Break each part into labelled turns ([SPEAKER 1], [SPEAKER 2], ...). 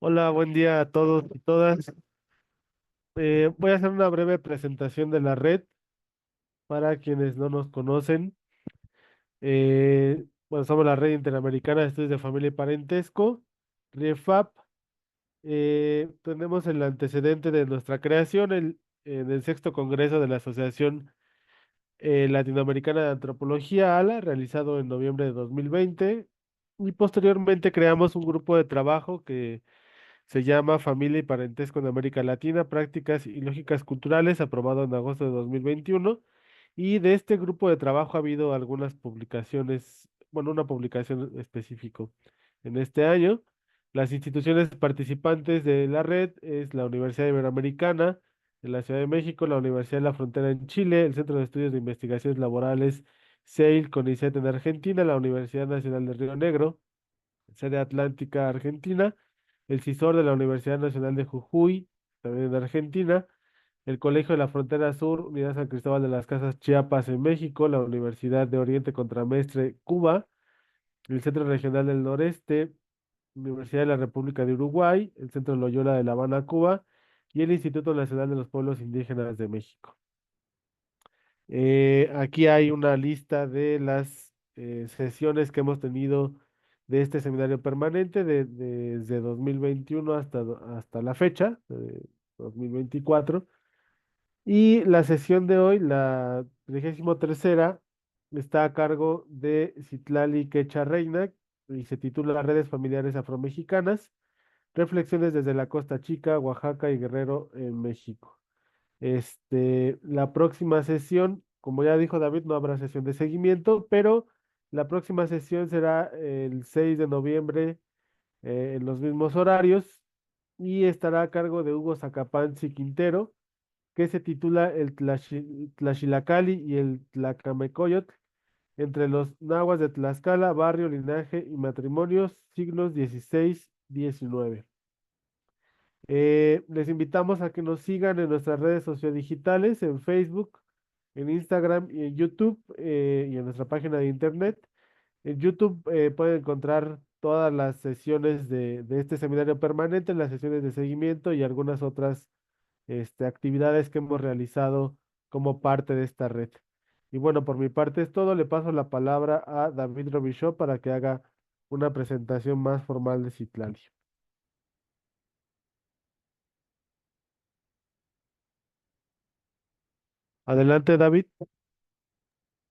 [SPEAKER 1] Hola, buen día a todos y todas. Voy a hacer una breve presentación de la red para quienes no nos conocen. Bueno, somos la Red Interamericana de Estudios de Familia y Parentesco, RIEFAP. Tenemos el antecedente de nuestra creación en el sexto congreso de la Asociación Latinoamericana de Antropología, ALA, realizado en noviembre de 2020. Y posteriormente creamos un grupo de trabajo que se llama Familia y Parentesco en América Latina, Prácticas y Lógicas Culturales, aprobado en agosto de 2021. Y de este grupo de trabajo ha habido algunas publicaciones, bueno, una publicación específico en este año. Las instituciones participantes de la red es la Universidad Iberoamericana de la Ciudad de México, la Universidad de la Frontera en Chile, el Centro de Estudios de Investigaciones Laborales CEIL CONICET en Argentina, la Universidad Nacional de Río Negro, sede Atlántica, Argentina, el CISOR de la Universidad Nacional de Jujuy, también en Argentina, el Colegio de la Frontera Sur, Unidad San Cristóbal de las Casas, Chiapas, en México, la Universidad de Oriente Contramestre, Cuba, el Centro Regional del Noreste, Universidad de la República de Uruguay, el Centro Loyola de La Habana, Cuba, y el Instituto Nacional de los Pueblos Indígenas de México. Aquí hay una lista de las sesiones que hemos tenido de este seminario permanente desde 2021 hasta la fecha, 2024. Y la sesión de hoy, la 33ª, está a cargo de Citlali Quecha Reina y se titula Redes Familiares Afromexicanas, Reflexiones desde la Costa Chica, Oaxaca y Guerrero en México. La próxima sesión, como ya dijo David, no habrá sesión de seguimiento, pero la próxima sesión será el 6 de noviembre en los mismos horarios y estará a cargo de Hugo Zacapanzi Quintero, que se titula El Tlaxilacali y el Tlacamecoyotl entre los nahuas de Tlaxcala, barrio, linaje y matrimonios, siglos XVI-XIX. Les invitamos a que nos sigan en nuestras redes sociodigitales, en Facebook, en Instagram y en YouTube, y en nuestra página de internet. En YouTube pueden encontrar todas las sesiones de este seminario permanente, las sesiones de seguimiento y algunas otras actividades que hemos realizado como parte de esta red. Y bueno, por mi parte es todo. Le paso la palabra a David Robichaud para que haga una presentación más formal de Citlali. Adelante, David.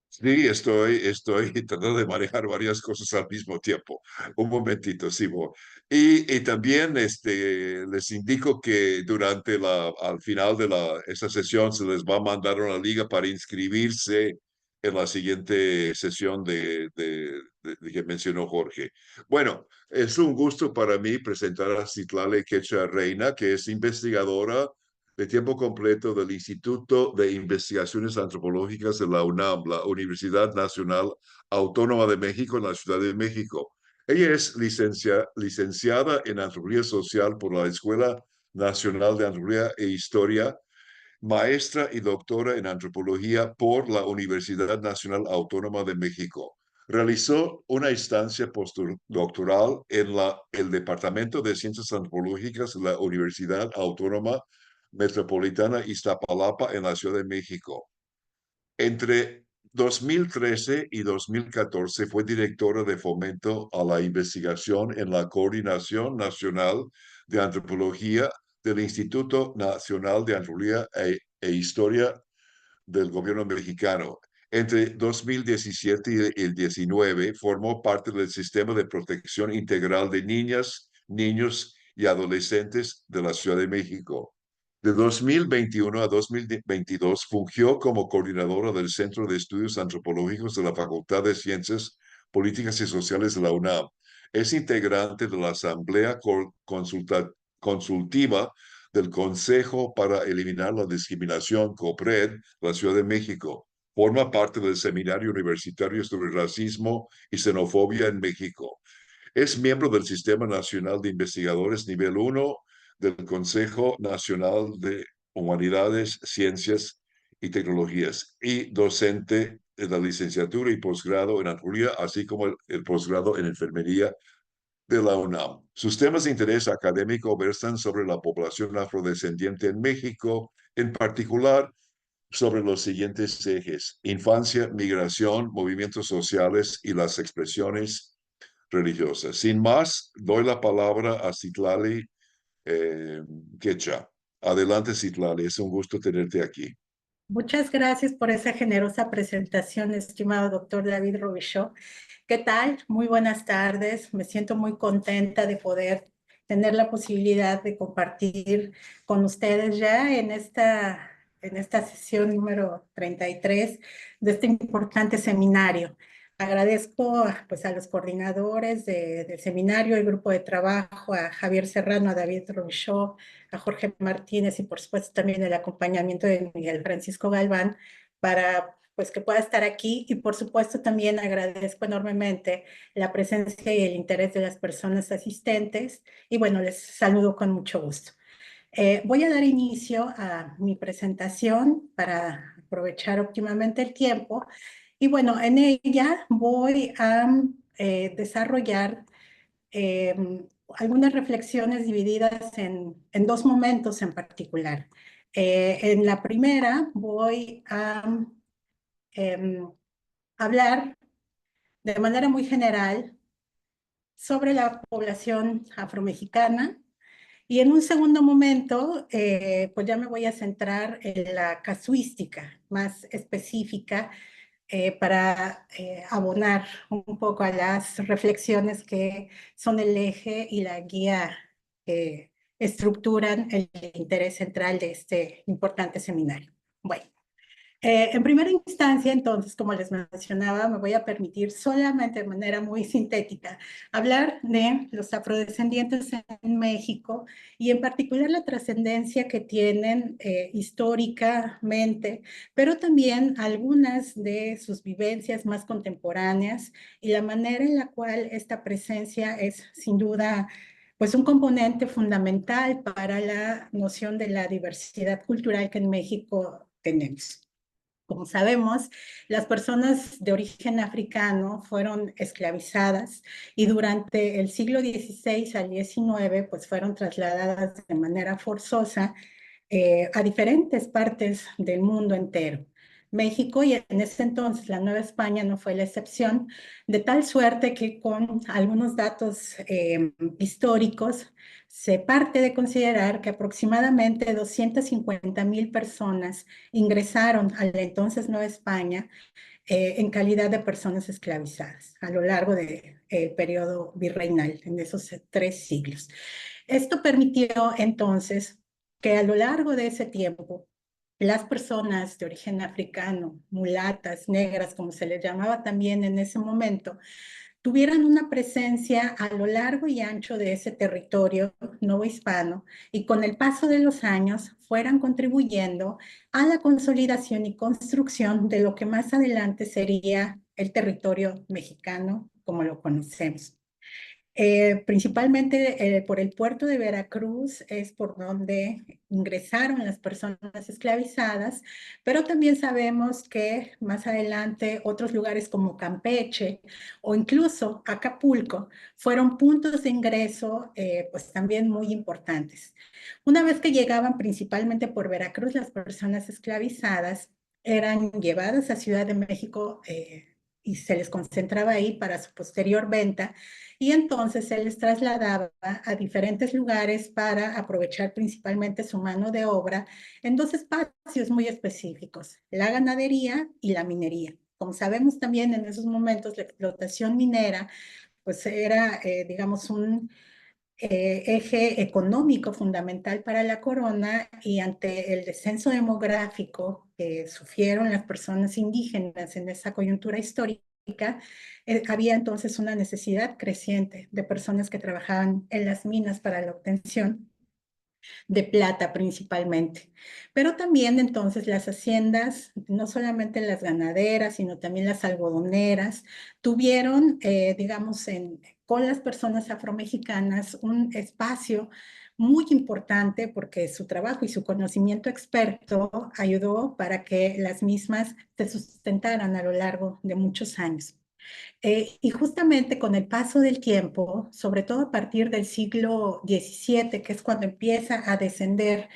[SPEAKER 2] Sí, estoy tratando de manejar varias cosas al mismo tiempo. Un momentito, Simo. Y también les indico que al final de esta sesión se les va a mandar una liga para inscribirse en la siguiente sesión de que mencionó Jorge. Bueno, es un gusto para mí presentar a Citlali Quecha Reina, que es investigadora de tiempo completo del Instituto de Investigaciones Antropológicas de la UNAM, la Universidad Nacional Autónoma de México en la Ciudad de México. Ella es licenciada en Antropología Social por la Escuela Nacional de Antropología e Historia, maestra y doctora en Antropología por la Universidad Nacional Autónoma de México. Realizó una estancia postdoctoral en el Departamento de Ciencias Antropológicas de la Universidad Autónoma Metropolitana Iztapalapa en la Ciudad de México. Entre 2013 y 2014 fue directora de fomento a la investigación en la Coordinación Nacional de Antropología del Instituto Nacional de Antropología e Historia del Gobierno mexicano. Entre 2017 y el 19 formó parte del Sistema de Protección Integral de Niñas, Niños y Adolescentes de la Ciudad de México. De 2021 a 2022 fungió como coordinadora del Centro de Estudios Antropológicos de la Facultad de Ciencias Políticas y Sociales de la UNAM. Es integrante de la Asamblea Consultiva del Consejo para Eliminar la Discriminación, COPRED, la Ciudad de México. Forma parte del Seminario Universitario sobre Racismo y Xenofobia en México. Es miembro del Sistema Nacional de Investigadores Nivel 1 del Consejo Nacional de Humanidades, Ciencias y Tecnologías y docente de la licenciatura y posgrado en antropología, así como el posgrado en enfermería de la UNAM. Sus temas de interés académico versan sobre la población afrodescendiente en México, en particular sobre los siguientes ejes: infancia, migración, movimientos sociales y las expresiones religiosas. Sin más, doy la palabra a Citlali Quecha. Adelante, Citlali, es un gusto tenerte aquí.
[SPEAKER 3] Muchas gracias por esa generosa presentación, estimado doctor David Robichaud. ¿Qué tal? Muy buenas tardes. Me siento muy contenta de poder tener la posibilidad de compartir con ustedes ya en esta sesión número 33 de este importante seminario. Agradezco pues, a los coordinadores del seminario, el grupo de trabajo, a Javier Serrano, a David Robichaud, a Jorge Martínez y por supuesto también el acompañamiento de Miguel Francisco Galván para pues que pueda estar aquí y por supuesto también agradezco enormemente la presencia y el interés de las personas asistentes y bueno, les saludo con mucho gusto. Voy a dar inicio a mi presentación para aprovechar óptimamente el tiempo y bueno, en ella voy a desarrollar eh, algunas reflexiones divididas en dos momentos en particular. En la primera voy a hablar de manera muy general sobre la población afromexicana y en un segundo momento, pues ya me voy a centrar en la casuística más específica para abonar un poco a las reflexiones que son el eje y la guía que estructuran el interés central de este importante seminario. Bueno. En primera instancia, entonces, como les mencionaba, me voy a permitir solamente de manera muy sintética hablar de los afrodescendientes en México y en particular la trascendencia que tienen históricamente, pero también algunas de sus vivencias más contemporáneas y la manera en la cual esta presencia es sin duda pues un componente fundamental para la noción de la diversidad cultural que en México tenemos. Como sabemos, las personas de origen africano fueron esclavizadas y durante el siglo XVI al XIX pues fueron trasladadas de manera forzosa a diferentes partes del mundo entero. México y en ese entonces la Nueva España no fue la excepción, de tal suerte que con algunos datos históricos se parte de considerar que aproximadamente 250,000 personas ingresaron a la entonces Nueva España en calidad de personas esclavizadas a lo largo del periodo virreinal, en esos 3 siglos. Esto permitió entonces que a lo largo de ese tiempo, las personas de origen africano, mulatas, negras, como se les llamaba también en ese momento, tuvieran una presencia a lo largo y ancho de ese territorio novohispano y con el paso de los años fueran contribuyendo a la consolidación y construcción de lo que más adelante sería el territorio mexicano como lo conocemos. Principalmente por el puerto de Veracruz es por donde ingresaron las personas esclavizadas, pero también sabemos que más adelante otros lugares como Campeche o incluso Acapulco fueron puntos de ingreso pues también muy importantes. Una vez que llegaban principalmente por Veracruz, las personas esclavizadas eran llevadas a Ciudad de México y se les concentraba ahí para su posterior venta y entonces se les trasladaba a diferentes lugares para aprovechar principalmente su mano de obra en dos espacios muy específicos, la ganadería y la minería. Como sabemos también en esos momentos la explotación minera pues era, digamos, un eje económico fundamental para la corona y ante el descenso demográfico que sufrieron las personas indígenas en esa coyuntura histórica, había entonces una necesidad creciente de personas que trabajaban en las minas para la obtención de plata principalmente. Pero también entonces las haciendas, no solamente las ganaderas, sino también las algodoneras, tuvieron, digamos, con las personas afromexicanas un espacio muy importante porque su trabajo y su conocimiento experto ayudó para que las mismas se sustentaran a lo largo de muchos años. Y justamente con el paso del tiempo, sobre todo a partir del siglo XVII, que es cuando empieza a descender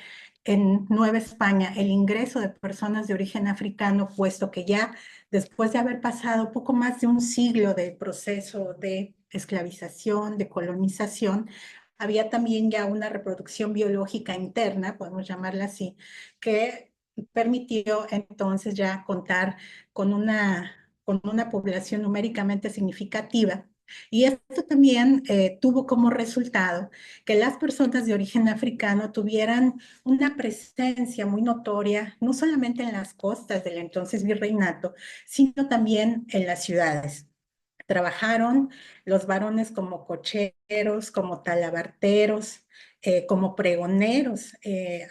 [SPEAKER 3] en Nueva España el ingreso de personas de origen africano, puesto que ya después de haber pasado poco más de un siglo del proceso de esclavización, de colonización, había también ya una reproducción biológica interna, podemos llamarla así, que permitió entonces ya contar con una población numéricamente significativa. Y esto también tuvo como resultado que las personas de origen africano tuvieran una presencia muy notoria, no solamente en las costas del entonces virreinato, sino también en las ciudades. Trabajaron los varones como cocheros, como talabarteros, como pregoneros,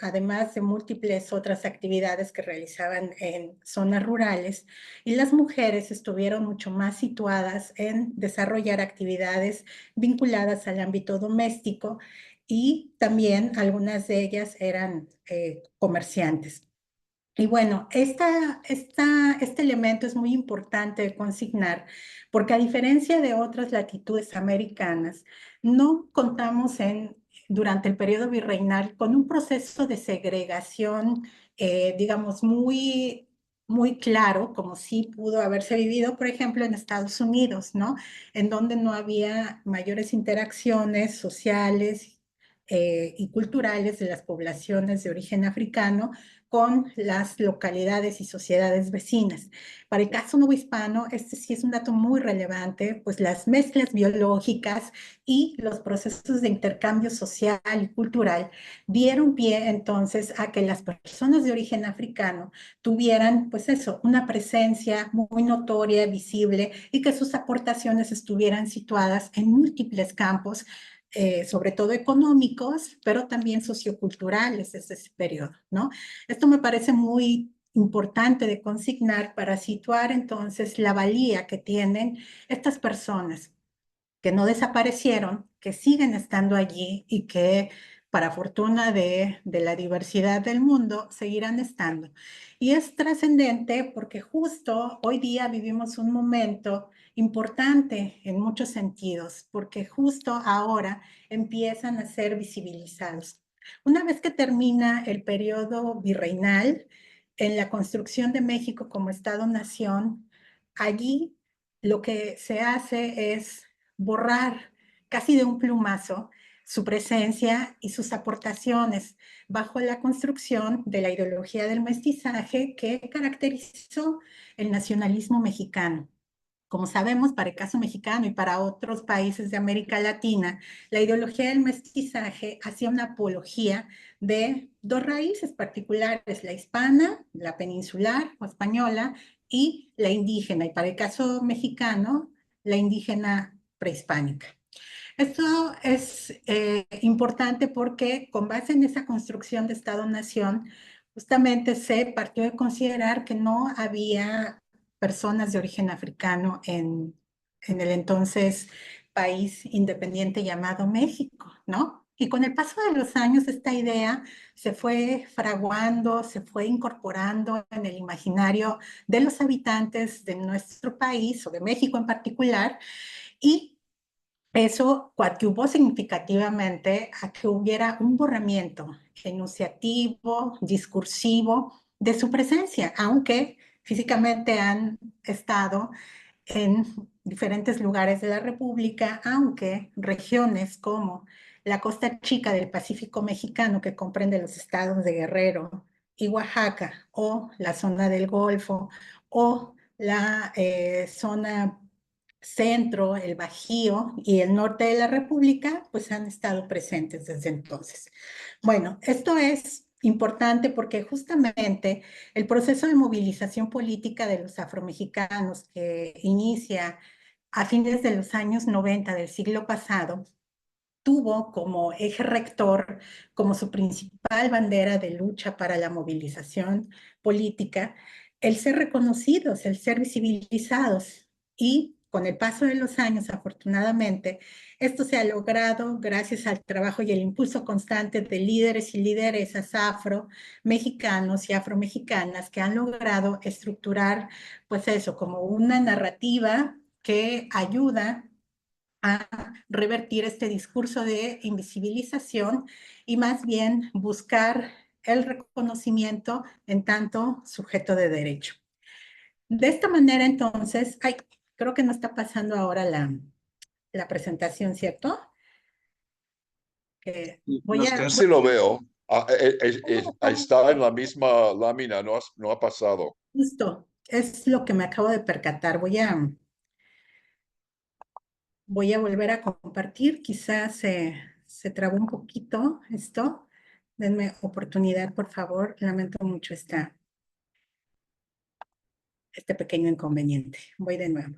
[SPEAKER 3] además de múltiples otras actividades que realizaban en zonas rurales, y las mujeres estuvieron mucho más situadas en desarrollar actividades vinculadas al ámbito doméstico y también algunas de ellas eran comerciantes. Y bueno, este elemento es muy importante de consignar porque a diferencia de otras latitudes americanas, no contamos durante el periodo virreinal con un proceso de segregación, digamos, muy claro, como sí pudo haberse vivido, por ejemplo, en Estados Unidos, ¿no? En donde no había mayores interacciones sociales y culturales de las poblaciones de origen africano con las localidades y sociedades vecinas. Para el caso novohispano, este sí es un dato muy relevante, pues las mezclas biológicas y los procesos de intercambio social y cultural dieron pie entonces a que las personas de origen africano tuvieran, pues eso, una presencia muy notoria, visible y que sus aportaciones estuvieran situadas en múltiples campos, sobre todo económicos, pero también socioculturales desde ese periodo, ¿no? Esto me parece muy importante de consignar para situar entonces la valía que tienen estas personas que no desaparecieron, que siguen estando allí y que, para fortuna de la diversidad del mundo, seguirán estando. Y es trascendente porque justo hoy día vivimos un momento importante en muchos sentidos, porque justo ahora empiezan a ser visibilizados. Una vez que termina el periodo virreinal, en la construcción de México como Estado-nación, allí lo que se hace es borrar casi de un plumazo su presencia y sus aportaciones bajo la construcción de la ideología del mestizaje que caracterizó el nacionalismo mexicano. Como sabemos, para el caso mexicano y para otros países de América Latina, la ideología del mestizaje hacía una apología de dos raíces particulares, la hispana, la peninsular o española, y la indígena, y para el caso mexicano, la indígena prehispánica. Esto es importante porque con base en esa construcción de Estado-Nación, justamente se partió de considerar que no había personas de origen africano en el entonces país independiente llamado México, ¿no? Y con el paso de los años esta idea se fue fraguando, se fue incorporando en el imaginario de los habitantes de nuestro país o de México en particular, y eso coadyuvó significativamente a que hubiera un borramiento enunciativo, discursivo de su presencia, aunque físicamente han estado en diferentes lugares de la República, aunque regiones como la costa chica del Pacífico mexicano, que comprende los estados de Guerrero y Oaxaca, o la zona del Golfo, o la zona centro, el Bajío y el norte de la República, pues han estado presentes desde entonces. Bueno, esto es importante porque justamente el proceso de movilización política de los afromexicanos que inicia a fines de los años 90 del siglo pasado, tuvo como eje rector, como su principal bandera de lucha para la movilización política, el ser reconocidos, el ser visibilizados. Y con el paso de los años, afortunadamente, esto se ha logrado gracias al trabajo y el impulso constante de líderes y lideresas afro, mexicanos y afromexicanas que han logrado estructurar, pues eso, como una narrativa que ayuda a revertir este discurso de invisibilización y más bien buscar el reconocimiento en tanto sujeto de derecho. De esta manera, entonces, creo que no está pasando ahora la presentación, ¿cierto? Voy a...
[SPEAKER 2] Casi lo veo. Está en la misma lámina, no ha pasado.
[SPEAKER 3] Justo, es lo que me acabo de percatar. Voy a volver a compartir. Quizás se trabó un poquito esto. Denme oportunidad, por favor. Lamento mucho este pequeño inconveniente. Voy de nuevo.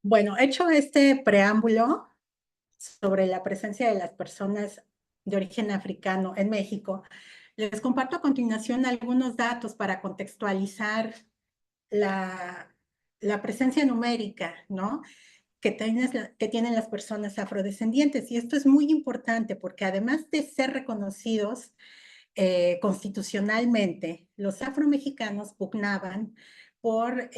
[SPEAKER 3] Bueno, hecho este preámbulo sobre la presencia de las personas de origen africano en México, les comparto a continuación algunos datos para contextualizar la presencia numérica, ¿no? Que tienen las personas afrodescendientes. Y esto es muy importante porque además de ser reconocidos constitucionalmente, los afromexicanos pugnaban por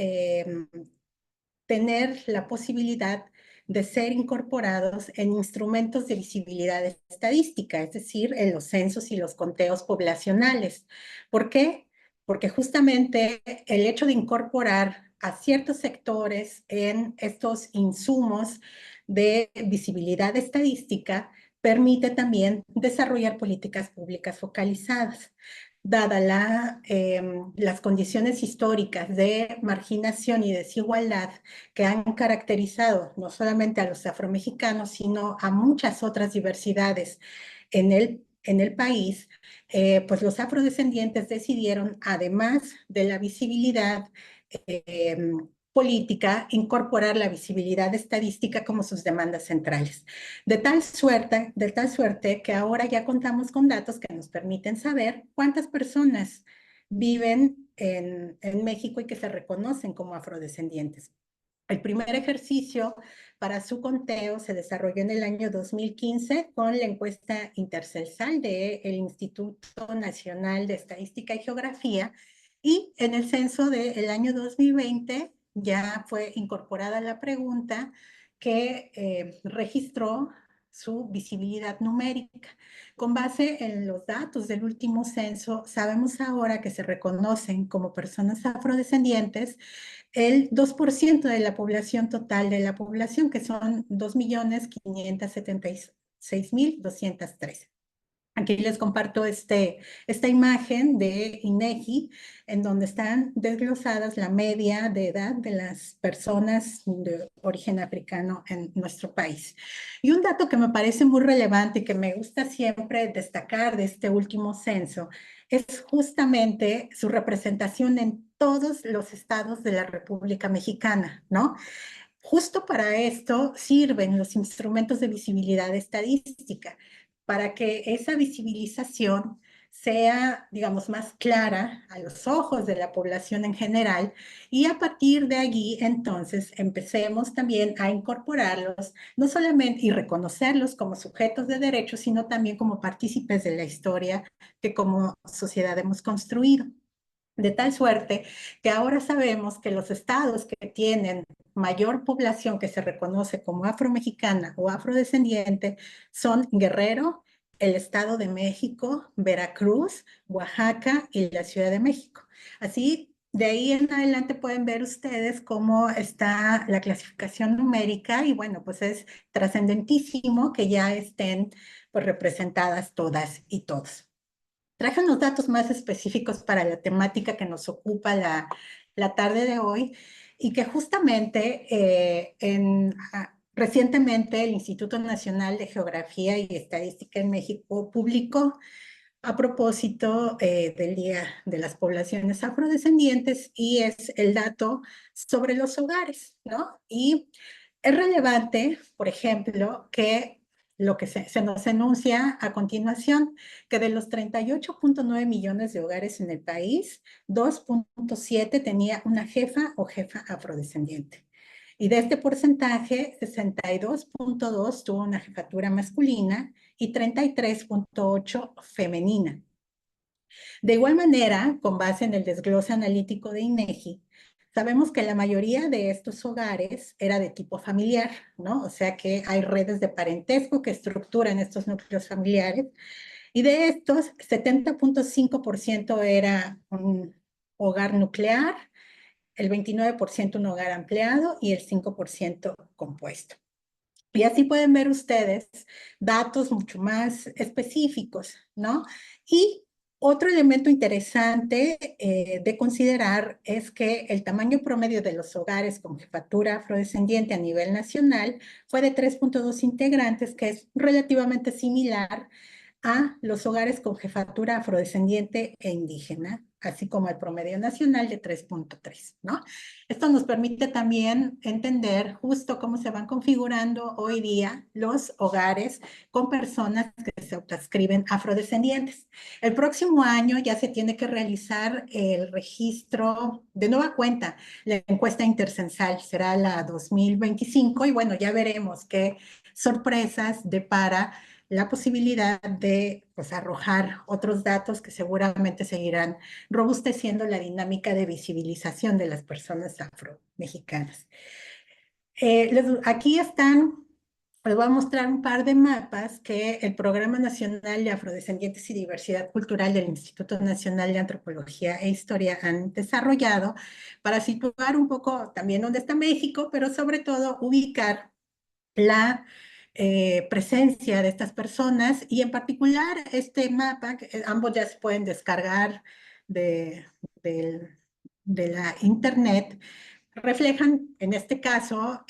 [SPEAKER 3] tener la posibilidad de ser incorporados en instrumentos de visibilidad estadística, es decir, en los censos y los conteos poblacionales. ¿Por qué? Porque justamente el hecho de incorporar a ciertos sectores en estos insumos de visibilidad estadística permite también desarrollar políticas públicas focalizadas. Dada las condiciones históricas de marginación y desigualdad que han caracterizado no solamente a los afromexicanos, sino a muchas otras diversidades en el país, pues los afrodescendientes decidieron, además de la visibilidad política, incorporar la visibilidad estadística como sus demandas centrales. De tal suerte que ahora ya contamos con datos que nos permiten saber cuántas personas viven en México y que se reconocen como afrodescendientes. El primer ejercicio para su conteo se desarrolló en el año 2015 con la encuesta intercensal del Instituto Nacional de Estadística y Geografía, y en el censo del año 2020 ya fue incorporada la pregunta que registró su visibilidad numérica. Con base en los datos del último censo, sabemos ahora que se reconocen como personas afrodescendientes el 2% de la población total de la población, que son 2.576.213. Aquí les comparto esta imagen de INEGI, en donde están desglosadas la media de edad de las personas de origen africano en nuestro país. Y un dato que me parece muy relevante y que me gusta siempre destacar de este último censo es justamente su representación en todos los estados de la República Mexicana, ¿no? Justo para esto sirven los instrumentos de visibilidad estadística, para que esa visibilización sea, digamos, más clara a los ojos de la población en general, y a partir de allí, entonces, empecemos también a incorporarlos, no solamente y reconocerlos como sujetos de derechos, sino también como partícipes de la historia que como sociedad hemos construido. De tal suerte que ahora sabemos que los estados que tienen mayor población que se reconoce como afromexicana o afrodescendiente son Guerrero, el Estado de México, Veracruz, Oaxaca y la Ciudad de México. Así, de ahí en adelante pueden ver ustedes cómo está la clasificación numérica, y bueno, pues es trascendentísimo que ya estén pues representadas todas y todos. Traje unos datos más específicos para la temática que nos ocupa la tarde de hoy, y que justamente recientemente el Instituto Nacional de Geografía y Estadística en México publicó a propósito del Día de las Poblaciones Afrodescendientes, y es el dato sobre los hogares, ¿no? Y es relevante, por ejemplo, que lo que se nos enuncia a continuación, que de los 38.9 millones de hogares en el país, 2.7 tenía una jefa o jefa afrodescendiente. Y de este porcentaje, 62.2 tuvo una jefatura masculina y 33.8 femenina. De igual manera, con base en el desglose analítico de INEGI, sabemos que la mayoría de estos hogares era de tipo familiar, ¿no? O sea que hay redes de parentesco que estructuran estos núcleos familiares y de estos, 70.5% era un hogar nuclear, el 29% un hogar ampliado y el 5% compuesto. Y así pueden ver ustedes datos mucho más específicos, ¿no? Y otro elemento interesante de considerar es que el tamaño promedio de los hogares con jefatura afrodescendiente a nivel nacional fue de 3.2 integrantes, que es relativamente similar a los hogares con jefatura afrodescendiente e indígena, así como el promedio nacional de 3.3, ¿no? Esto nos permite también entender justo cómo se van configurando hoy día los hogares con personas que se autoascriben afrodescendientes. El próximo año ya se tiene que realizar el registro de nueva cuenta, la encuesta intercensal será la 2025 y bueno, ya veremos qué sorpresas depara la posibilidad de pues, arrojar otros datos que seguramente seguirán robusteciendo la dinámica de visibilización de las personas afro-mexicanas. Aquí están, les voy a mostrar un par de mapas que el Programa Nacional de Afrodescendientes y Diversidad Cultural del Instituto Nacional de Antropología e Historia han desarrollado para situar un poco también dónde está México, pero sobre todo ubicar la presencia de estas personas y en particular este mapa, ambos ya se pueden descargar de, de, de la internet, reflejan en este caso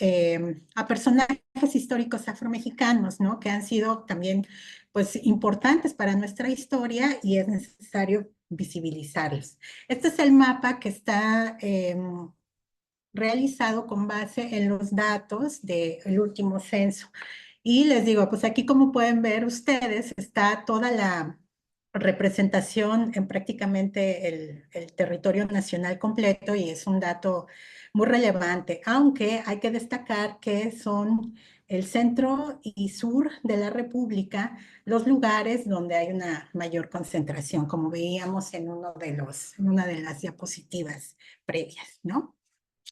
[SPEAKER 3] a personajes históricos afromexicanos, ¿no? Que han sido también pues importantes para nuestra historia y es necesario visibilizarlos. Este es el mapa que está realizado con base en los datos del último censo. Y les digo, pues aquí como pueden ver ustedes, está toda la representación en prácticamente el territorio nacional completo y es un dato muy relevante, aunque hay que destacar que son el centro y sur de la República los lugares donde hay una mayor concentración, como veíamos en en una de las diapositivas previas, ¿no?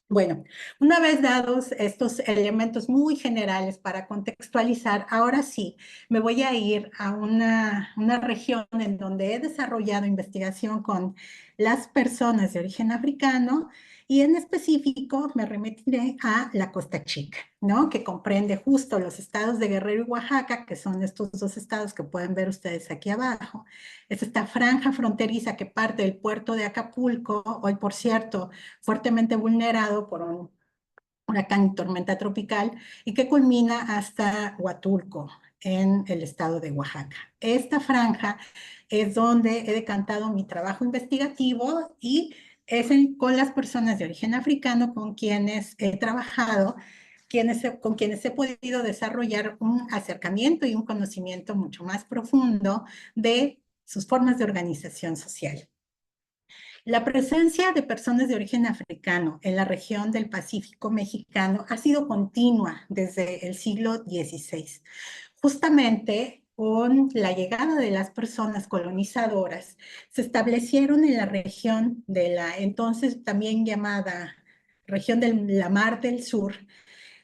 [SPEAKER 3] Bueno, una vez dados estos elementos muy generales para contextualizar, ahora sí me voy a ir a una región en donde he desarrollado investigación con las personas de origen africano y en específico me remitiré a la Costa Chica, ¿no? Que comprende justo los estados de Guerrero y Oaxaca, que son estos dos estados que pueden ver ustedes aquí abajo. Es esta franja fronteriza que parte del puerto de Acapulco, hoy por cierto, fuertemente vulnerado por un huracán y tormenta tropical, y que culmina hasta Huatulco, en el estado de Oaxaca. Esta franja es donde he decantado mi trabajo investigativo y con las personas de origen africano con quienes he trabajado, con quienes he podido desarrollar un acercamiento y un conocimiento mucho más profundo de sus formas de organización social. La presencia de personas de origen africano en la región del Pacífico mexicano ha sido continua desde el siglo XVI. Justamente con la llegada de las personas colonizadoras, se establecieron en la región de la entonces también llamada región de la Mar del Sur,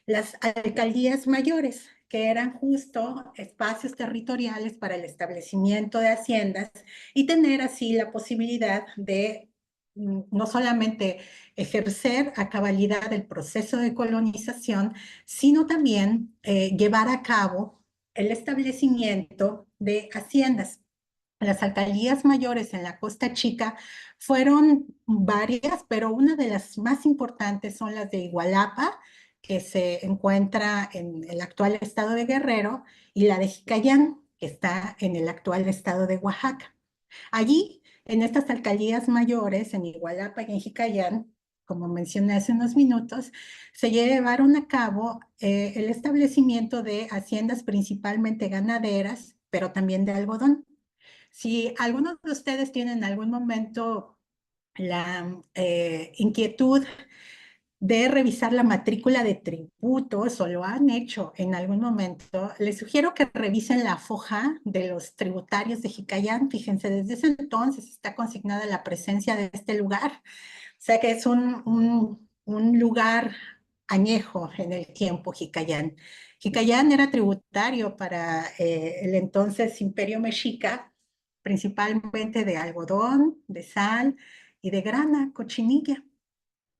[SPEAKER 3] las alcaldías mayores, que eran justo espacios territoriales para el establecimiento de haciendas y tener así la posibilidad de no solamente ejercer a cabalidad el proceso de colonización, sino también llevar a cabo el establecimiento de haciendas. Las alcaldías mayores en la Costa Chica fueron varias, pero una de las más importantes son las de Igualapa, que se encuentra en el actual estado de Guerrero, y la de Jicayán, que está en el actual estado de Oaxaca. Allí, en estas alcaldías mayores, en Igualapa y en Jicayán, como mencioné hace unos minutos, se llevaron a cabo el establecimiento de haciendas principalmente ganaderas, pero también de algodón. Si algunos de ustedes tienen en algún momento la inquietud de revisar la matrícula de tributos, o lo han hecho en algún momento, les sugiero que revisen la foja de los tributarios de Jicayán. Fíjense, desde ese entonces está consignada la presencia de este lugar. O sea que es un lugar añejo en el tiempo, Jicayán. Jicayán era tributario para el entonces Imperio Mexica, principalmente de algodón, de sal y de grana, cochinilla.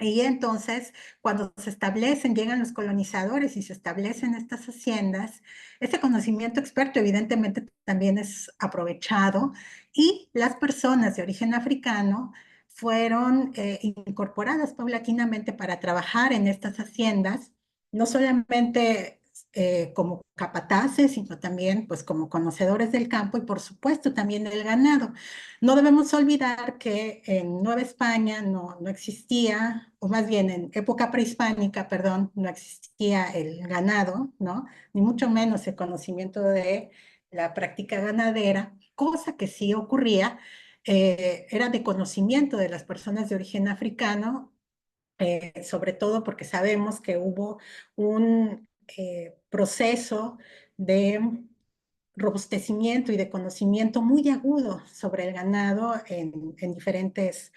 [SPEAKER 3] Y entonces, cuando se establecen, llegan los colonizadores y se establecen estas haciendas, ese conocimiento experto evidentemente también es aprovechado y las personas de origen africano fueron incorporadas paulatinamente para trabajar en estas haciendas, no solamente como capataces, sino también pues como conocedores del campo y por supuesto también del ganado. No debemos olvidar que en Nueva España no existía, o más bien en época prehispánica, perdón, no existía el ganado, ¿no? Ni mucho menos el conocimiento de la práctica ganadera, cosa que sí ocurría, era de conocimiento de las personas de origen africano, sobre todo porque sabemos que hubo un proceso de robustecimiento y de conocimiento muy agudo sobre el ganado en diferentes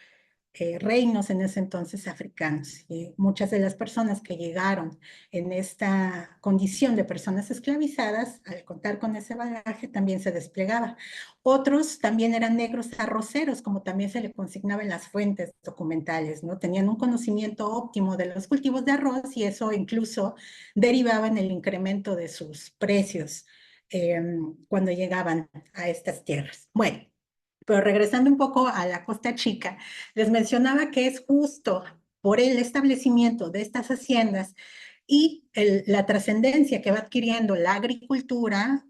[SPEAKER 3] reinos en ese entonces africanos. Y muchas de las personas que llegaron en esta condición de personas esclavizadas, al contar con ese bagaje, también se desplegaba. Otros también eran negros arroceros, como también se le consignaba en las fuentes documentales, ¿no? Tenían un conocimiento óptimo de los cultivos de arroz y eso incluso derivaba en el incremento de sus precios cuando llegaban a estas tierras. Bueno, pero regresando un poco a la Costa Chica, les mencionaba que es justo por el establecimiento de estas haciendas y la trascendencia que va adquiriendo la agricultura,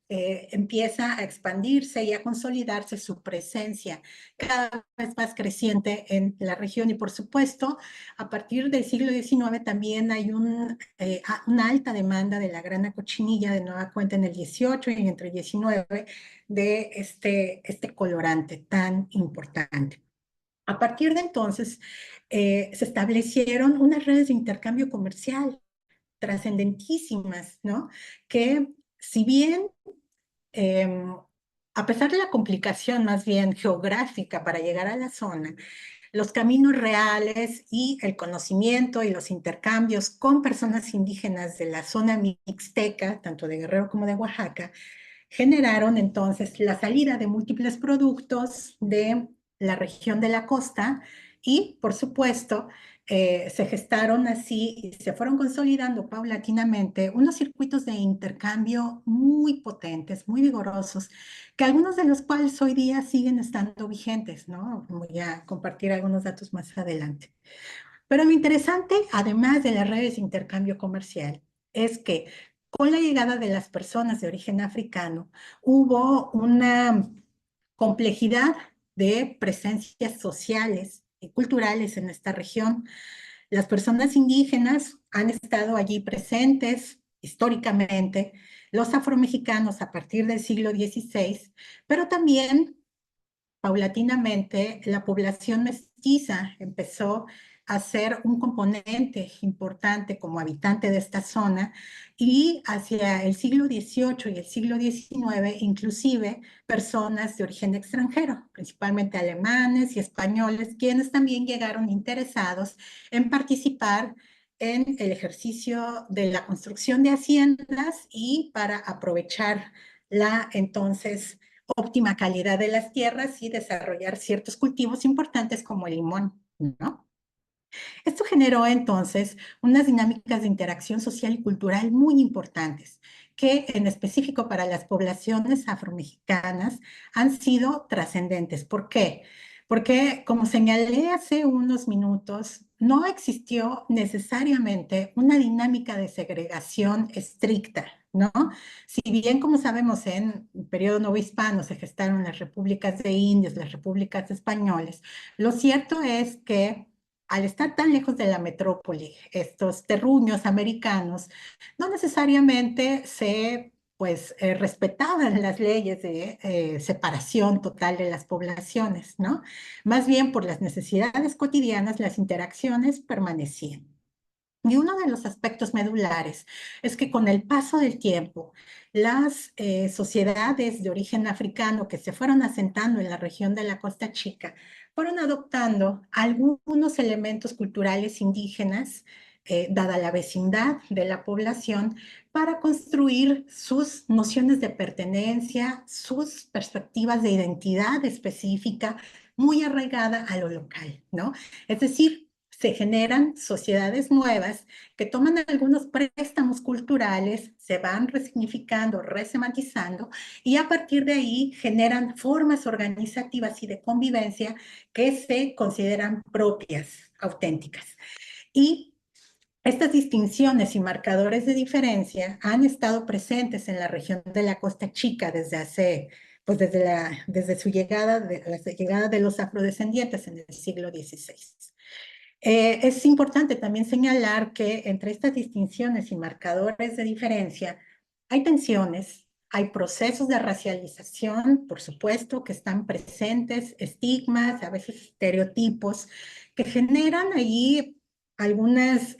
[SPEAKER 3] empieza a expandirse y a consolidarse su presencia cada vez más creciente en la región. Y por supuesto, a partir del siglo XIX también hay una alta demanda de la grana cochinilla de nueva cuenta en el 18 y entre el 19 de este colorante tan importante. A partir de entonces, se establecieron unas redes de intercambio comercial trascendentísimas, ¿no? Que si bien, eh, a pesar de la complicación más bien geográfica para llegar a la zona, los caminos reales y el conocimiento y los intercambios con personas indígenas de la zona mixteca, tanto de Guerrero como de Oaxaca, generaron entonces la salida de múltiples productos de la región de la costa y, por supuesto, se gestaron así y se fueron consolidando paulatinamente unos circuitos de intercambio muy potentes, muy vigorosos, que algunos de los cuales hoy día siguen estando vigentes, ¿no? Voy a compartir algunos datos más adelante. Pero lo interesante, además de las redes de intercambio comercial, es que con la llegada de las personas de origen africano, hubo una complejidad de presencias sociales y culturales en esta región. Las personas indígenas han estado allí presentes históricamente, los afromexicanos a partir del siglo XVI, pero también paulatinamente la población mestiza empezó a ser un componente importante como habitante de esta zona y hacia el siglo XVIII y el siglo XIX inclusive personas de origen extranjero, principalmente alemanes y españoles, quienes también llegaron interesados en participar en el ejercicio de la construcción de haciendas y para aprovechar la entonces óptima calidad de las tierras y desarrollar ciertos cultivos importantes como el limón, ¿no? Esto generó entonces unas dinámicas de interacción social y cultural muy importantes, que en específico para las poblaciones afromexicanas han sido trascendentes. ¿Por qué? Porque, como señalé hace unos minutos, no existió necesariamente una dinámica de segregación estricta, ¿no? Si bien, como sabemos, en el periodo novohispano se gestaron las repúblicas de indios, las repúblicas españoles, lo cierto es que al estar tan lejos de la metrópoli, estos terruños americanos no necesariamente se pues respetaban las leyes de separación total de las poblaciones, ¿no? Más bien por las necesidades cotidianas, las interacciones permanecían. Y uno de los aspectos medulares es que con el paso del tiempo, las sociedades de origen africano que se fueron asentando en la región de la Costa Chica fueron adoptando algunos elementos culturales indígenas, dada la vecindad de la población, para construir sus nociones de pertenencia, sus perspectivas de identidad específica, muy arraigada a lo local, ¿no? Es decir, se generan sociedades nuevas que toman algunos préstamos culturales, se van resignificando, resemantizando, y a partir de ahí generan formas organizativas y de convivencia que se consideran propias, auténticas. Y estas distinciones y marcadores de diferencia han estado presentes en la región de la Costa Chica pues desde su llegada, la llegada de los afrodescendientes en el siglo XVI. Es importante también señalar que entre estas distinciones y marcadores de diferencia hay tensiones, hay procesos de racialización, por supuesto, que están presentes, estigmas, a veces estereotipos, que generan allí algunas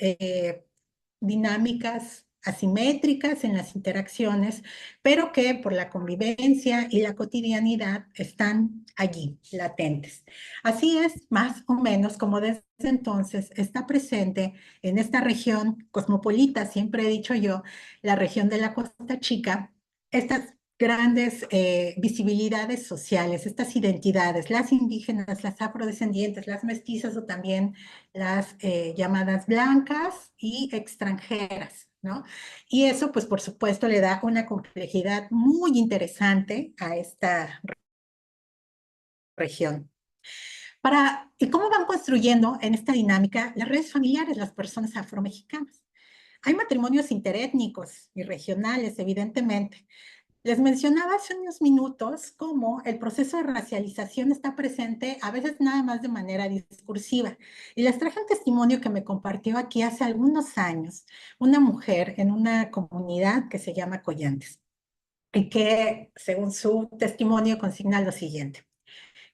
[SPEAKER 3] dinámicas asimétricas en las interacciones, pero que por la convivencia y la cotidianidad están allí, latentes. Así es, más o menos, como desde entonces está presente en esta región cosmopolita, siempre he dicho yo, la región de la Costa Chica, estas grandes visibilidades sociales, estas identidades, las indígenas, las afrodescendientes, las mestizas o también las llamadas blancas y extranjeras, ¿no? Y eso, pues, por supuesto, le da una complejidad muy interesante a esta región. ¿Y cómo van construyendo en esta dinámica las redes familiares las personas afromexicanas? Hay matrimonios interétnicos y regionales, evidentemente. Les mencionaba hace unos minutos cómo el proceso de racialización está presente a veces nada más de manera discursiva. Y les traje un testimonio que me compartió aquí hace algunos años una mujer en una comunidad que se llama Collantes y que, según su testimonio, consigna lo siguiente.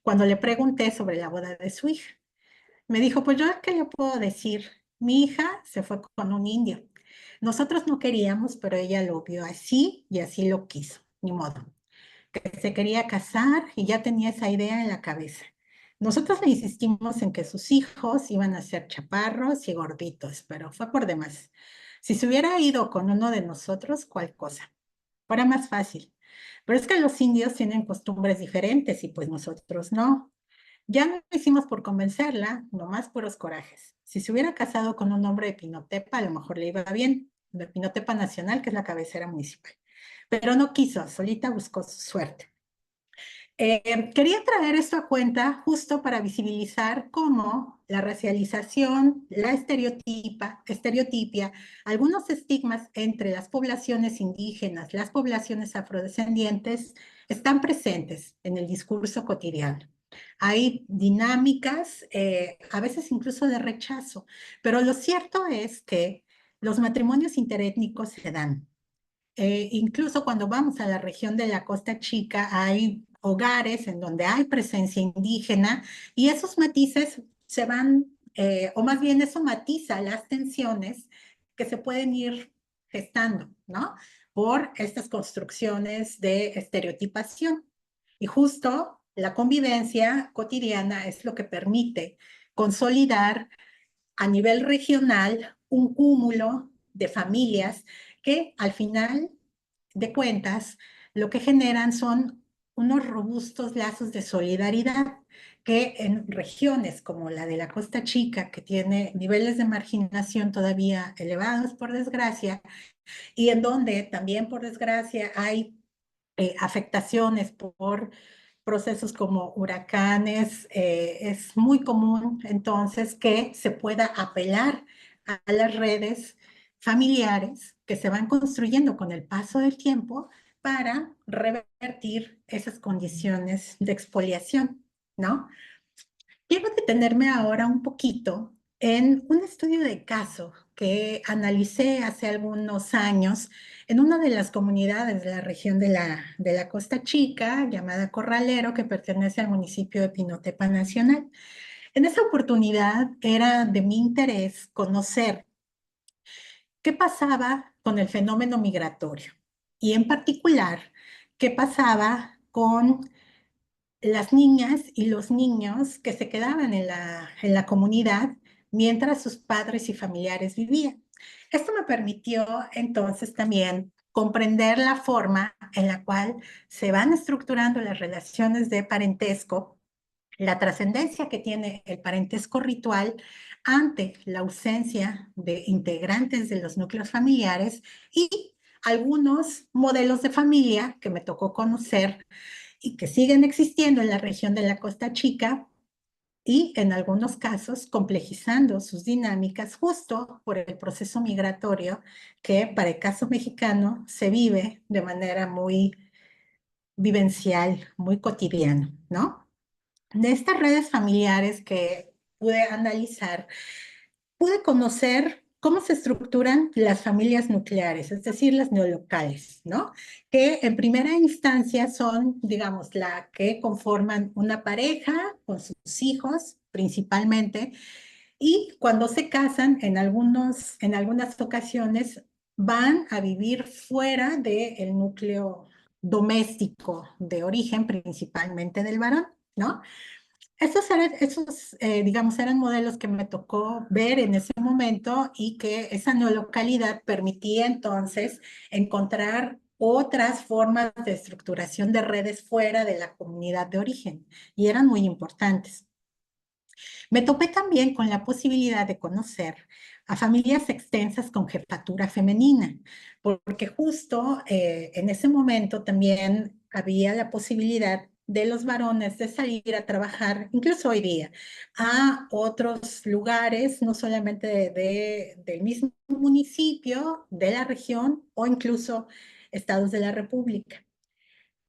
[SPEAKER 3] Cuando le pregunté sobre la boda de su hija, me dijo, pues yo, ¿qué le puedo decir? Mi hija se fue con un indio. Nosotros no queríamos, pero ella lo vio así y así lo quiso, ni modo. Que se quería casar y ya tenía esa idea en la cabeza. Nosotros le insistimos en que sus hijos iban a ser chaparros y gorditos, pero fue por demás. Si se hubiera ido con uno de nosotros, ¿cuál cosa? Fuera más fácil. Pero es que los indios tienen costumbres diferentes y pues nosotros no. Ya no lo hicimos por convencerla, nomás puros corajes. Si se hubiera casado con un hombre de Pinotepa, a lo mejor le iba bien, de Pinotepa Nacional, que es la cabecera municipal. Pero no quiso, solita buscó su suerte. Quería traer esto a cuenta justo para visibilizar cómo la racialización, la estereotipia, algunos estigmas entre las poblaciones indígenas, las poblaciones afrodescendientes, están presentes en el discurso cotidiano. Hay dinámicas, a veces incluso de rechazo, pero lo cierto es que los matrimonios interétnicos se dan. Incluso cuando vamos a la región de la Costa Chica, hay hogares en donde hay presencia indígena y esos matices se van, o más bien eso matiza las tensiones que se pueden ir gestando, ¿no? Por estas construcciones de estereotipación. Y justo la convivencia cotidiana es lo que permite consolidar a nivel regional un cúmulo de familias que al final de cuentas lo que generan son unos robustos lazos de solidaridad que en regiones como la de la Costa Chica, que tiene niveles de marginación todavía elevados por desgracia, y en donde también por desgracia hay afectaciones por procesos como huracanes, es muy común entonces que se pueda apelar a las redes familiares que se van construyendo con el paso del tiempo para revertir esas condiciones de expoliación, ¿no? Quiero detenerme ahora un poquito en un estudio de caso que analicé hace algunos años en una de las comunidades de la región de la Costa Chica, llamada Corralero, que pertenece al municipio de Pinotepa Nacional. En esa oportunidad era de mi interés conocer qué pasaba con el fenómeno migratorio y en particular qué pasaba con las niñas y los niños que se quedaban en la comunidad mientras sus padres y familiares vivían. Esto me permitió entonces también comprender la forma en la cual se van estructurando las relaciones de parentesco, la trascendencia que tiene el parentesco ritual ante la ausencia de integrantes de los núcleos familiares y algunos modelos de familia que me tocó conocer y que siguen existiendo en la región de la Costa Chica y en algunos casos complejizando sus dinámicas justo por el proceso migratorio que para el caso mexicano se vive de manera muy vivencial, muy cotidiana, ¿no? De estas redes familiares que pude analizar, pude conocer cómo se estructuran las familias nucleares, es decir, las neolocales, ¿no? Que en primera instancia son, digamos, la que conforman una pareja con sus hijos principalmente, y cuando se casan, en algunas ocasiones van a vivir fuera del núcleo doméstico de origen, principalmente del varón, ¿no? Digamos, eran modelos que me tocó ver en ese momento y que esa neolocalidad permitía entonces encontrar otras formas de estructuración de redes fuera de la comunidad de origen y eran muy importantes. Me topé también con la posibilidad de conocer a familias extensas con jefatura femenina, porque justo en ese momento también había la posibilidad de los varones de salir a trabajar, incluso hoy día, a otros lugares, no solamente del mismo municipio, de la región o incluso estados de la República.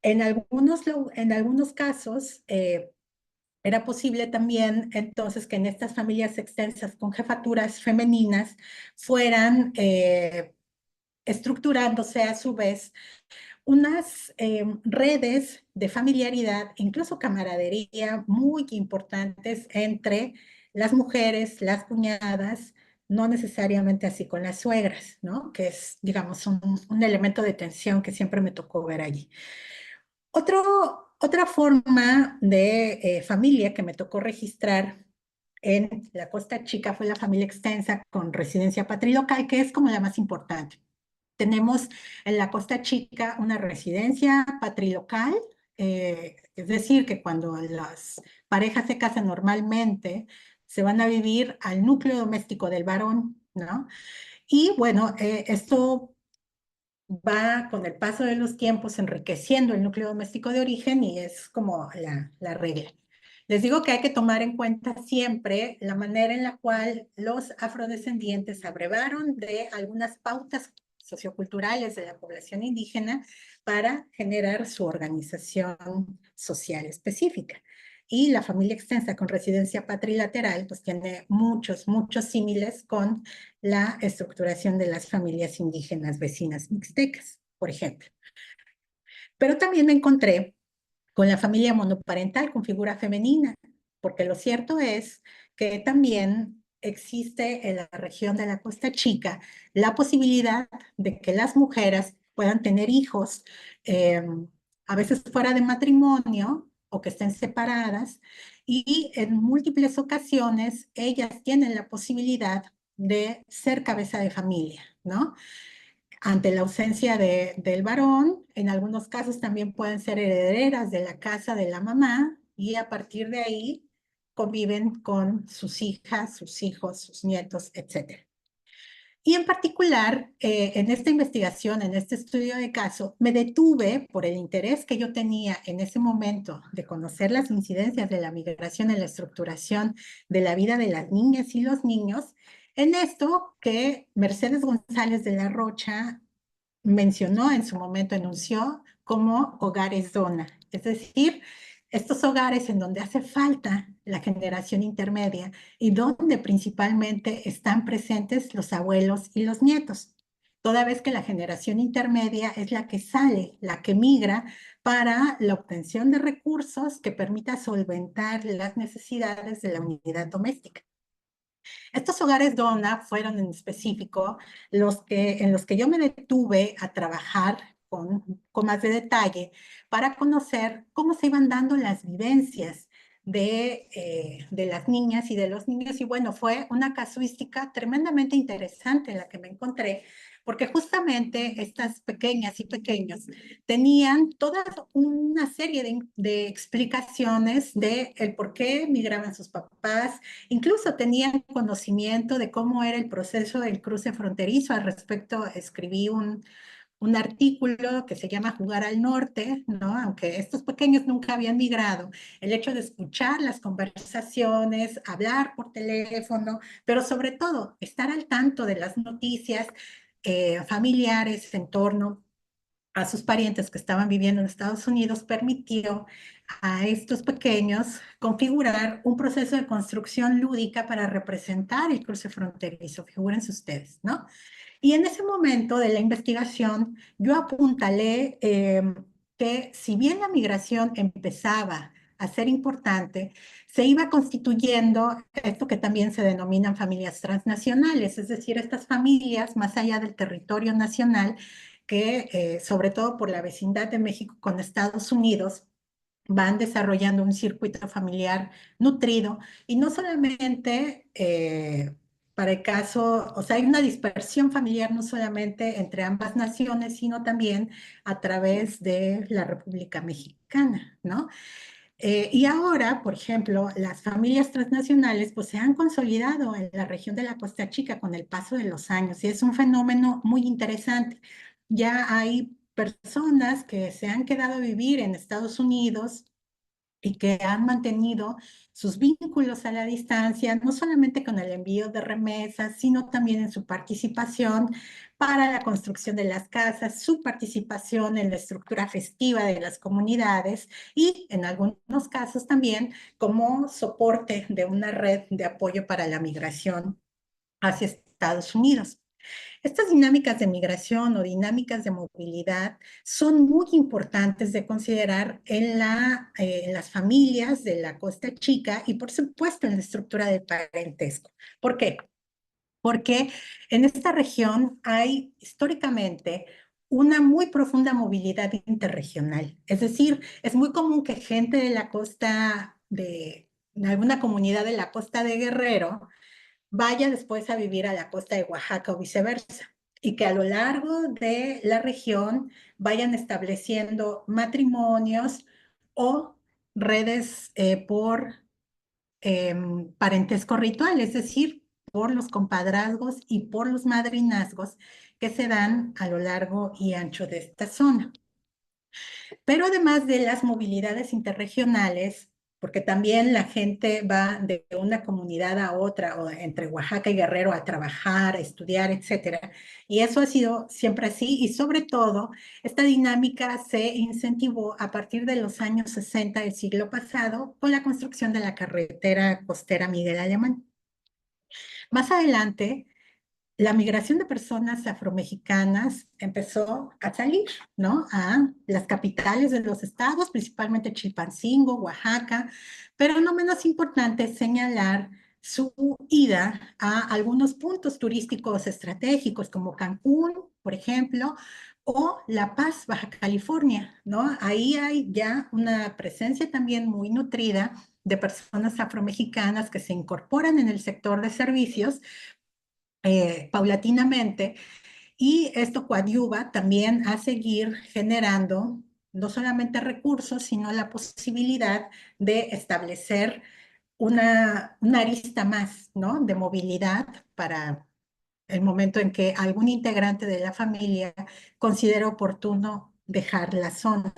[SPEAKER 3] En algunos casos, era posible también entonces que en estas familias extensas con jefaturas femeninas fueran estructurándose a su vez unas redes de familiaridad, incluso camaradería, muy importantes entre las mujeres, las cuñadas, no necesariamente así con las suegras, ¿no? Que es, digamos, un elemento de tensión que siempre me tocó ver allí. Otra forma de familia que me tocó registrar en la Costa Chica fue la familia extensa con residencia patrilocal, que es como la más importante. Tenemos en la Costa Chica una residencia patrilocal, es decir, que cuando las parejas se casan normalmente, se van a vivir al núcleo doméstico del varón, ¿no? Y bueno, esto va con el paso de los tiempos enriqueciendo el núcleo doméstico de origen y es como la regla. Les digo que hay que tomar en cuenta siempre la manera en la cual los afrodescendientes se abrevaron de algunas pautas socioculturales de la población indígena para generar su organización social específica. Y la familia extensa con residencia patrilateral pues tiene muchos símiles con la estructuración de las familias indígenas vecinas mixtecas, por ejemplo. Pero también me encontré con la familia monoparental con figura femenina, porque lo cierto es que también existe en la región de la Costa Chica la posibilidad de que las mujeres puedan tener hijos, a veces fuera de matrimonio o que estén separadas, y en múltiples ocasiones ellas tienen la posibilidad de ser cabeza de familia, ¿no? Ante la ausencia del varón, en algunos casos también pueden ser herederas de la casa de la mamá y a partir de ahí conviven con sus hijas, sus hijos, sus nietos, etc. Y en particular, en esta investigación, en este estudio de caso, me detuve por el interés que yo tenía en ese momento de conocer las incidencias de la migración en la estructuración de la vida de las niñas y los niños, en esto que Mercedes González de la Rocha mencionó en su momento, enunció como hogares dona, es decir, estos hogares en donde hace falta la generación intermedia y donde principalmente están presentes los abuelos y los nietos, toda vez que la generación intermedia es la que sale, la que migra para la obtención de recursos que permita solventar las necesidades de la unidad doméstica. Estos hogares DONA fueron en específico en los que yo me detuve a trabajar con más de detalle para conocer cómo se iban dando las vivencias de las niñas y de los niños. Y bueno, fue una casuística tremendamente interesante la que me encontré, porque justamente estas pequeñas y pequeños tenían toda una serie de explicaciones de el por qué migraban sus papás. Incluso tenían conocimiento de cómo era el proceso del cruce fronterizo. Al respecto, escribí un artículo que se llama Jugar al Norte, ¿no? Aunque estos pequeños nunca habían migrado, el hecho de escuchar las conversaciones, hablar por teléfono, pero sobre todo estar al tanto de las noticias familiares en torno a sus parientes que estaban viviendo en Estados Unidos, permitió a estos pequeños configurar un proceso de construcción lúdica para representar el cruce fronterizo. Figúrense ustedes, ¿no? Y en ese momento de la investigación, yo apuntalé que si bien la migración empezaba a ser importante, se iba constituyendo esto que también se denominan familias transnacionales, es decir, estas familias más allá del territorio nacional que, sobre todo por la vecindad de México con Estados Unidos, van desarrollando un circuito familiar nutrido y no solamente para el caso, o sea, hay una dispersión familiar no solamente entre ambas naciones, sino también a través de la República Mexicana, ¿no? Y ahora, por ejemplo, las familias transnacionales pues se han consolidado en la región de la Costa Chica con el paso de los años y es un fenómeno muy interesante. Ya hay personas que se han quedado a vivir en Estados Unidos y que han mantenido sus vínculos a la distancia, no solamente con el envío de remesas, sino también en su participación para la construcción de las casas, su participación en la estructura festiva de las comunidades y en algunos casos también como soporte de una red de apoyo para la migración hacia Estados Unidos. Estas dinámicas de migración o dinámicas de movilidad son muy importantes de considerar en las familias de la Costa Chica y por supuesto en la estructura del parentesco. ¿Por qué? Porque en esta región hay históricamente una muy profunda movilidad interregional. Es decir, es muy común que gente de la costa de alguna comunidad de la costa de Guerrero vaya después a vivir a la costa de Oaxaca o viceversa, y que a lo largo de la región vayan estableciendo matrimonios o redes por parentesco ritual, es decir, por los compadrazgos y por los madrinazgos que se dan a lo largo y ancho de esta zona. Pero además de las movilidades interregionales, porque también la gente va de una comunidad a otra, o entre Oaxaca y Guerrero, a trabajar, a estudiar, etcétera. Y eso ha sido siempre así, y sobre todo, esta dinámica se incentivó a partir de los años 60 del siglo pasado con la construcción de la carretera costera Miguel Alemán. Más adelante, la migración de personas afromexicanas empezó a salir, ¿no? A las capitales de los estados, principalmente Chilpancingo, Oaxaca, pero no menos importante señalar su ida a algunos puntos turísticos estratégicos como Cancún, por ejemplo, o La Paz, Baja California, ¿no? Ahí hay ya una presencia también muy nutrida de personas afromexicanas que se incorporan en el sector de servicios paulatinamente, y esto coadyuva también a seguir generando no solamente recursos, sino la posibilidad de establecer una arista más, ¿no? De movilidad para el momento en que algún integrante de la familia considera oportuno dejar la zona.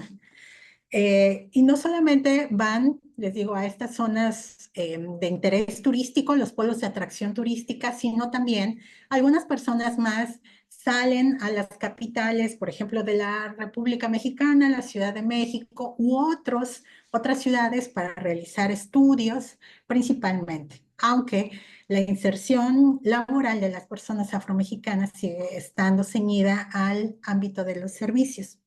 [SPEAKER 3] Y no solamente van, les digo, a estas zonas de interés turístico, los pueblos de atracción turística, sino también algunas personas más salen a las capitales, por ejemplo, de la República Mexicana, la Ciudad de México, u otras ciudades para realizar estudios principalmente, aunque la inserción laboral de las personas afromexicanas sigue estando ceñida al ámbito de los servicios.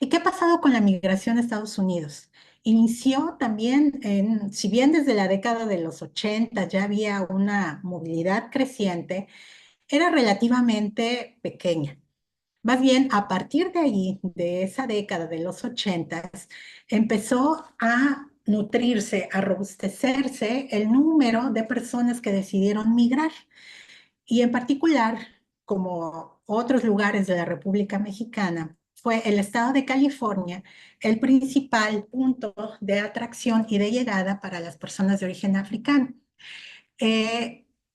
[SPEAKER 3] ¿Y qué ha pasado con la migración a Estados Unidos? Inició también, si bien desde la década de los 80 ya había una movilidad creciente, era relativamente pequeña. Más bien, a partir de allí, de esa década de los 80, empezó a nutrirse, a robustecerse el número de personas que decidieron migrar. Y en particular, como otros lugares de la República Mexicana, fue el estado de California el principal punto de atracción y de llegada para las personas de origen africano.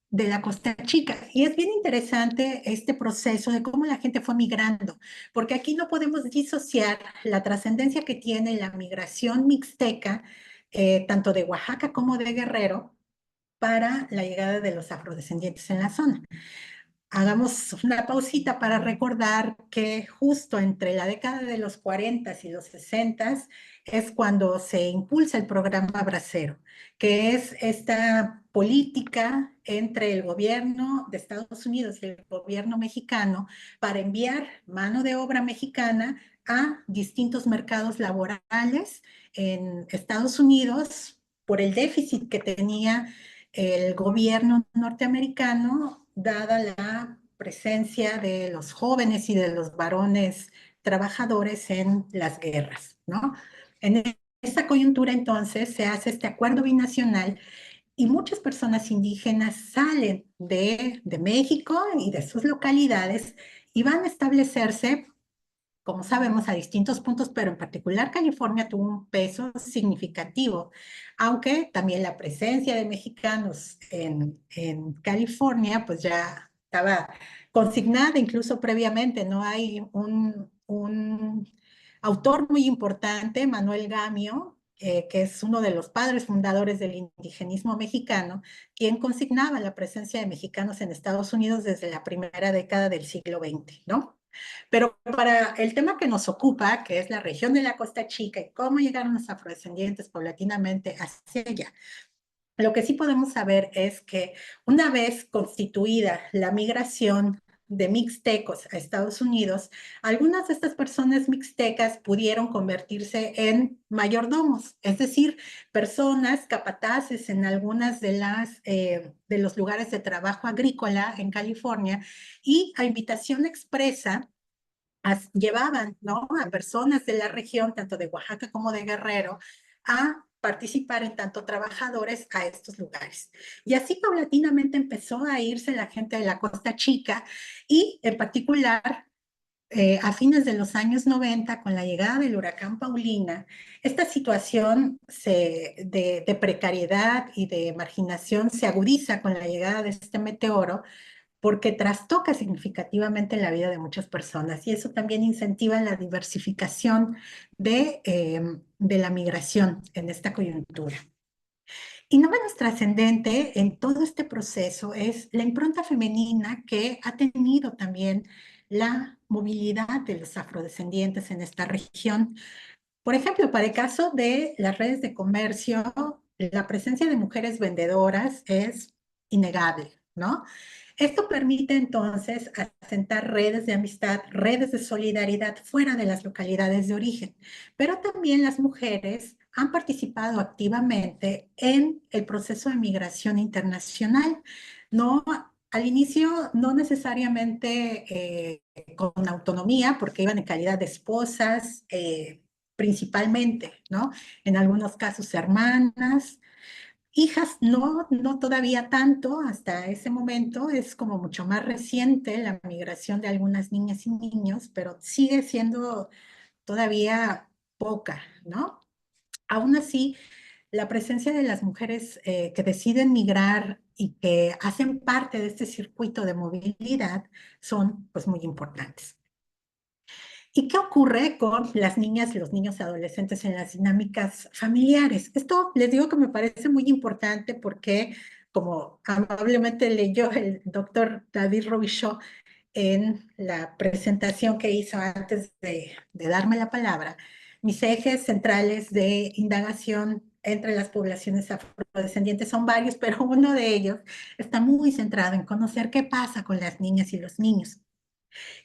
[SPEAKER 3] De la Costa Chica. Y es bien interesante este proceso de cómo la gente fue migrando, porque aquí no podemos disociar la trascendencia que tiene la migración mixteca, tanto de Oaxaca como de Guerrero, para la llegada de los afrodescendientes en la zona. Hagamos una pausita para recordar que justo entre la década de los 40 y los 60 es cuando se impulsa el programa Bracero, que es esta política entre el gobierno de Estados Unidos y el gobierno mexicano para enviar mano de obra mexicana a distintos mercados laborales en Estados Unidos por el déficit que tenía el gobierno norteamericano, dada la presencia de los jóvenes y de los varones trabajadores en las guerras, ¿no? En esta coyuntura entonces se hace este acuerdo binacional y muchas personas indígenas salen de México y de sus localidades y van a establecerse, como sabemos, a distintos puntos, pero en particular California tuvo un peso significativo, aunque también la presencia de mexicanos en California, pues ya estaba consignada incluso previamente, ¿no? Hay un autor muy importante, Manuel Gamio, que es uno de los padres fundadores del indigenismo mexicano, quien consignaba la presencia de mexicanos en Estados Unidos desde la primera década del siglo XX, ¿no? Pero para el tema que nos ocupa, que es la región de la Costa Chica y cómo llegaron los afrodescendientes paulatinamente hacia allá, lo que sí podemos saber es que una vez constituida la migración de mixtecos a Estados Unidos, algunas de estas personas mixtecas pudieron convertirse en mayordomos, es decir, personas capataces en algunas de los lugares de trabajo agrícola en California y a invitación expresa llevaban, ¿no?, a personas de la región, tanto de Oaxaca como de Guerrero, a participar en tanto trabajadores a estos lugares. Y así paulatinamente empezó a irse la gente de la Costa Chica y en particular a fines de los años 90, con la llegada del huracán Paulina, esta situación de precariedad y de marginación se agudiza con la llegada de este meteoro porque trastoca significativamente la vida de muchas personas y eso también incentiva la diversificación de la migración en esta coyuntura. Y no menos trascendente en todo este proceso es la impronta femenina que ha tenido también la movilidad de los afrodescendientes en esta región. Por ejemplo, para el caso de las redes de comercio, la presencia de mujeres vendedoras es innegable, ¿no? Esto permite entonces asentar redes de amistad, redes de solidaridad fuera de las localidades de origen, pero también las mujeres han participado activamente en el proceso de migración internacional, no al inicio no necesariamente con autonomía, porque iban en calidad de esposas, principalmente, ¿no? En algunos casos hermanas, hijas, no todavía tanto, hasta ese momento es como mucho más reciente la migración de algunas niñas y niños, pero sigue siendo todavía poca, ¿no? Aún así, la presencia de las mujeres que deciden migrar y que hacen parte de este circuito de movilidad son pues muy importantes. ¿Y qué ocurre con las niñas y los niños adolescentes en las dinámicas familiares? Esto les digo que me parece muy importante porque, como amablemente leyó el doctor David Robichaud en la presentación que hizo antes de darme la palabra, mis ejes centrales de indagación entre las poblaciones afrodescendientes son varios, pero uno de ellos está muy centrado en conocer qué pasa con las niñas y los niños.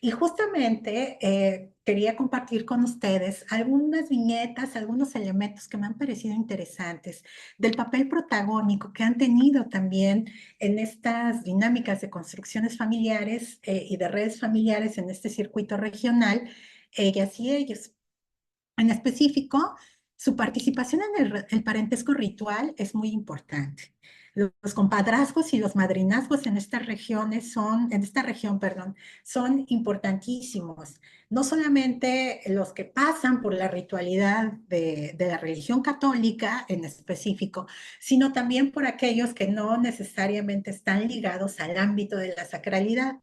[SPEAKER 3] Y justamente quería compartir con ustedes algunas viñetas, algunos elementos que me han parecido interesantes del papel protagónico que han tenido también en estas dinámicas de construcciones familiares y de redes familiares en este circuito regional, ellas y ellos. En específico, su participación en el parentesco ritual es muy importante. Los compadrazgos y los madrinazgos en estas regiones en esta región, perdón, son importantísimos. No solamente los que pasan por la ritualidad de la religión católica en específico, sino también por aquellos que no necesariamente están ligados al ámbito de la sacralidad.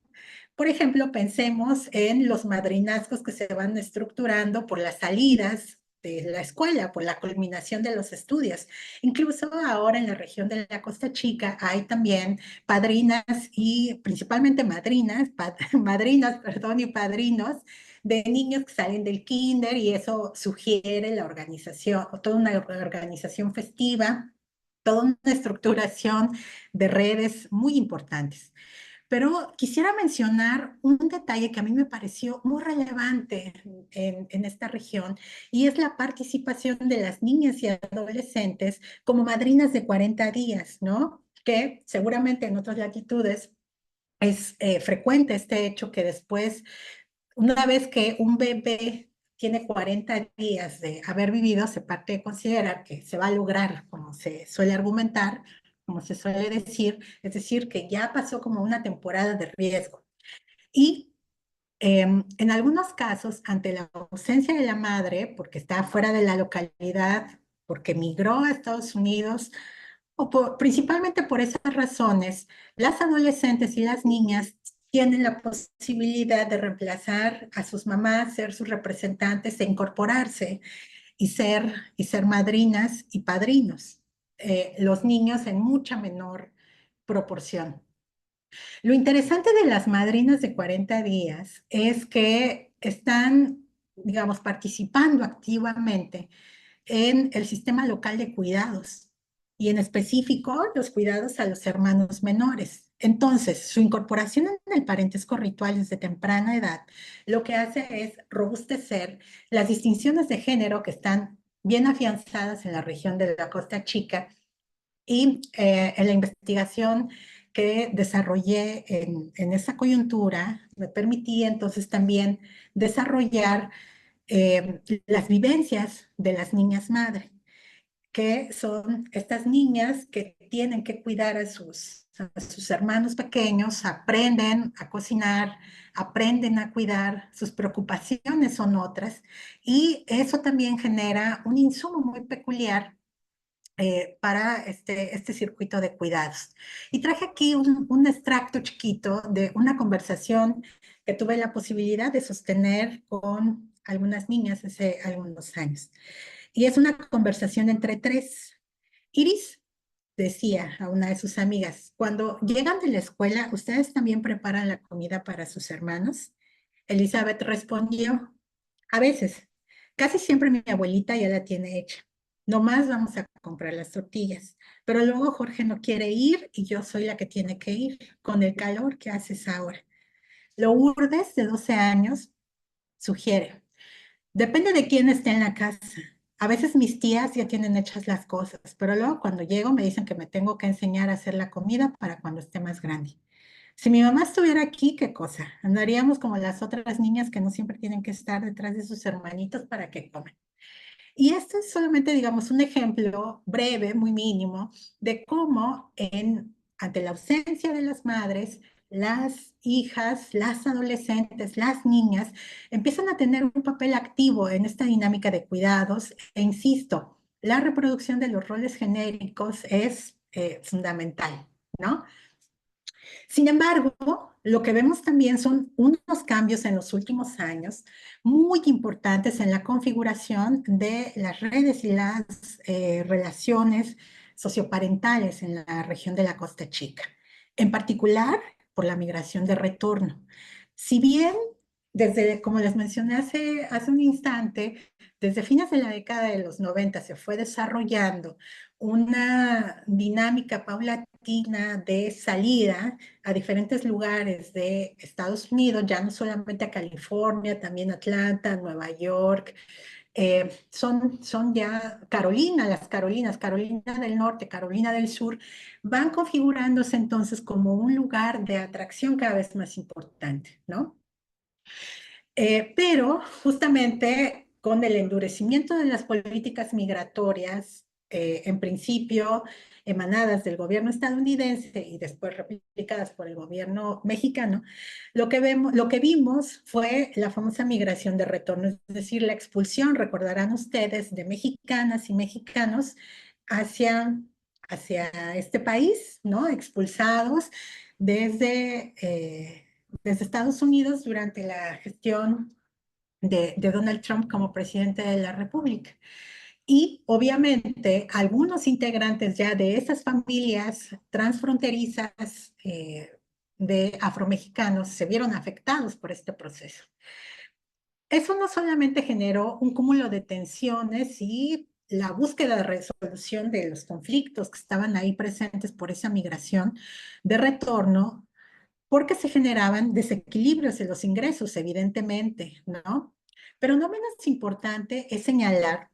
[SPEAKER 3] Por ejemplo, pensemos en los madrinazgos que se van estructurando por las salidas de la escuela, por la culminación de los estudios. Incluso ahora en la región de la Costa Chica hay también padrinas y principalmente madrinas, perdón, y padrinos de niños que salen del kinder, y eso sugiere la organización, o toda una organización festiva, toda una estructuración de redes muy importantes. Pero quisiera mencionar un detalle que a mí me pareció muy relevante en esta región, y es la participación de las niñas y adolescentes como madrinas de 40 días, ¿no? Que seguramente en otras latitudes es frecuente este hecho, que después, una vez que un bebé tiene 40 días de haber vivido, se parte de considerar que se va a lograr, como se suele argumentar, como se suele decir, es decir, que ya pasó como una temporada de riesgo. Y en algunos casos, ante la ausencia de la madre, porque está fuera de la localidad, porque migró a Estados Unidos, principalmente por esas razones, las adolescentes y las niñas tienen la posibilidad de reemplazar a sus mamás, ser sus representantes e incorporarse y ser madrinas y padrinos. Los niños en mucha menor proporción. Lo interesante de las madrinas de 40 días es que están, digamos, participando activamente en el sistema local de cuidados, y en específico los cuidados a los hermanos menores. Entonces, su incorporación en el parentesco ritual desde temprana edad lo que hace es robustecer las distinciones de género que están bien afianzadas en la región de la Costa Chica, y en la investigación que desarrollé en esa coyuntura me permitía entonces también desarrollar las vivencias de las niñas madre, que son estas niñas que tienen que cuidar a sus hermanos pequeños, aprenden a cocinar, aprenden a cuidar, sus preocupaciones son otras, y eso también genera un insumo muy peculiar para este circuito de cuidados. Y traje aquí un extracto chiquito de una conversación que tuve la posibilidad de sostener con algunas niñas hace algunos años. Y es una conversación entre tres. Iris decía a una de sus amigas: cuando llegan de la escuela, ¿ustedes también preparan la comida para sus hermanos? Elizabeth respondió: a veces, casi siempre mi abuelita ya la tiene hecha. Nomás vamos a comprar las tortillas. Pero luego Jorge no quiere ir y yo soy la que tiene que ir, con el calor que haces ahora. Lourdes, de 12 años, sugiere: depende de quién esté en la casa. A veces mis tías ya tienen hechas las cosas, pero luego cuando llego me dicen que me tengo que enseñar a hacer la comida para cuando esté más grande. Si mi mamá estuviera aquí, ¿qué cosa? Andaríamos como las otras niñas que no siempre tienen que estar detrás de sus hermanitos para que coman. Y esto es solamente, digamos, un ejemplo breve, muy mínimo, de cómo ante la ausencia de las madres, las hijas, las adolescentes, las niñas, empiezan a tener un papel activo en esta dinámica de cuidados. E insisto, la reproducción de los roles genéricos es fundamental, ¿no? Sin embargo, lo que vemos también son unos cambios en los últimos años muy importantes en la configuración de las redes y las relaciones socioparentales en la región de la Costa Chica, en particular por la migración de retorno. Si bien desde, como les mencioné hace un instante, desde fines de la década de los 90 se fue desarrollando una dinámica paulatina de salida a diferentes lugares de Estados Unidos, ya no solamente a California, también Atlanta, Nueva York, son ya las Carolinas, Carolina del Norte, Carolina del Sur, van configurándose entonces como un lugar de atracción cada vez más importante, ¿no? Pero justamente con el endurecimiento de las políticas migratorias, en principio emanadas del gobierno estadounidense y después replicadas por el gobierno mexicano, lo que vimos fue la famosa migración de retorno, es decir, la expulsión, recordarán ustedes, de mexicanas y mexicanos hacia, hacia este país, ¿no? Expulsados desde Estados Unidos durante la gestión de Donald Trump como presidente de la República. Y obviamente algunos integrantes ya de esas familias transfronterizas de afromexicanos se vieron afectados por este proceso. Eso no solamente generó un cúmulo de tensiones y la búsqueda de resolución de los conflictos que estaban ahí presentes por esa migración de retorno, porque se generaban desequilibrios en los ingresos, evidentemente, ¿no? Pero no menos importante es señalar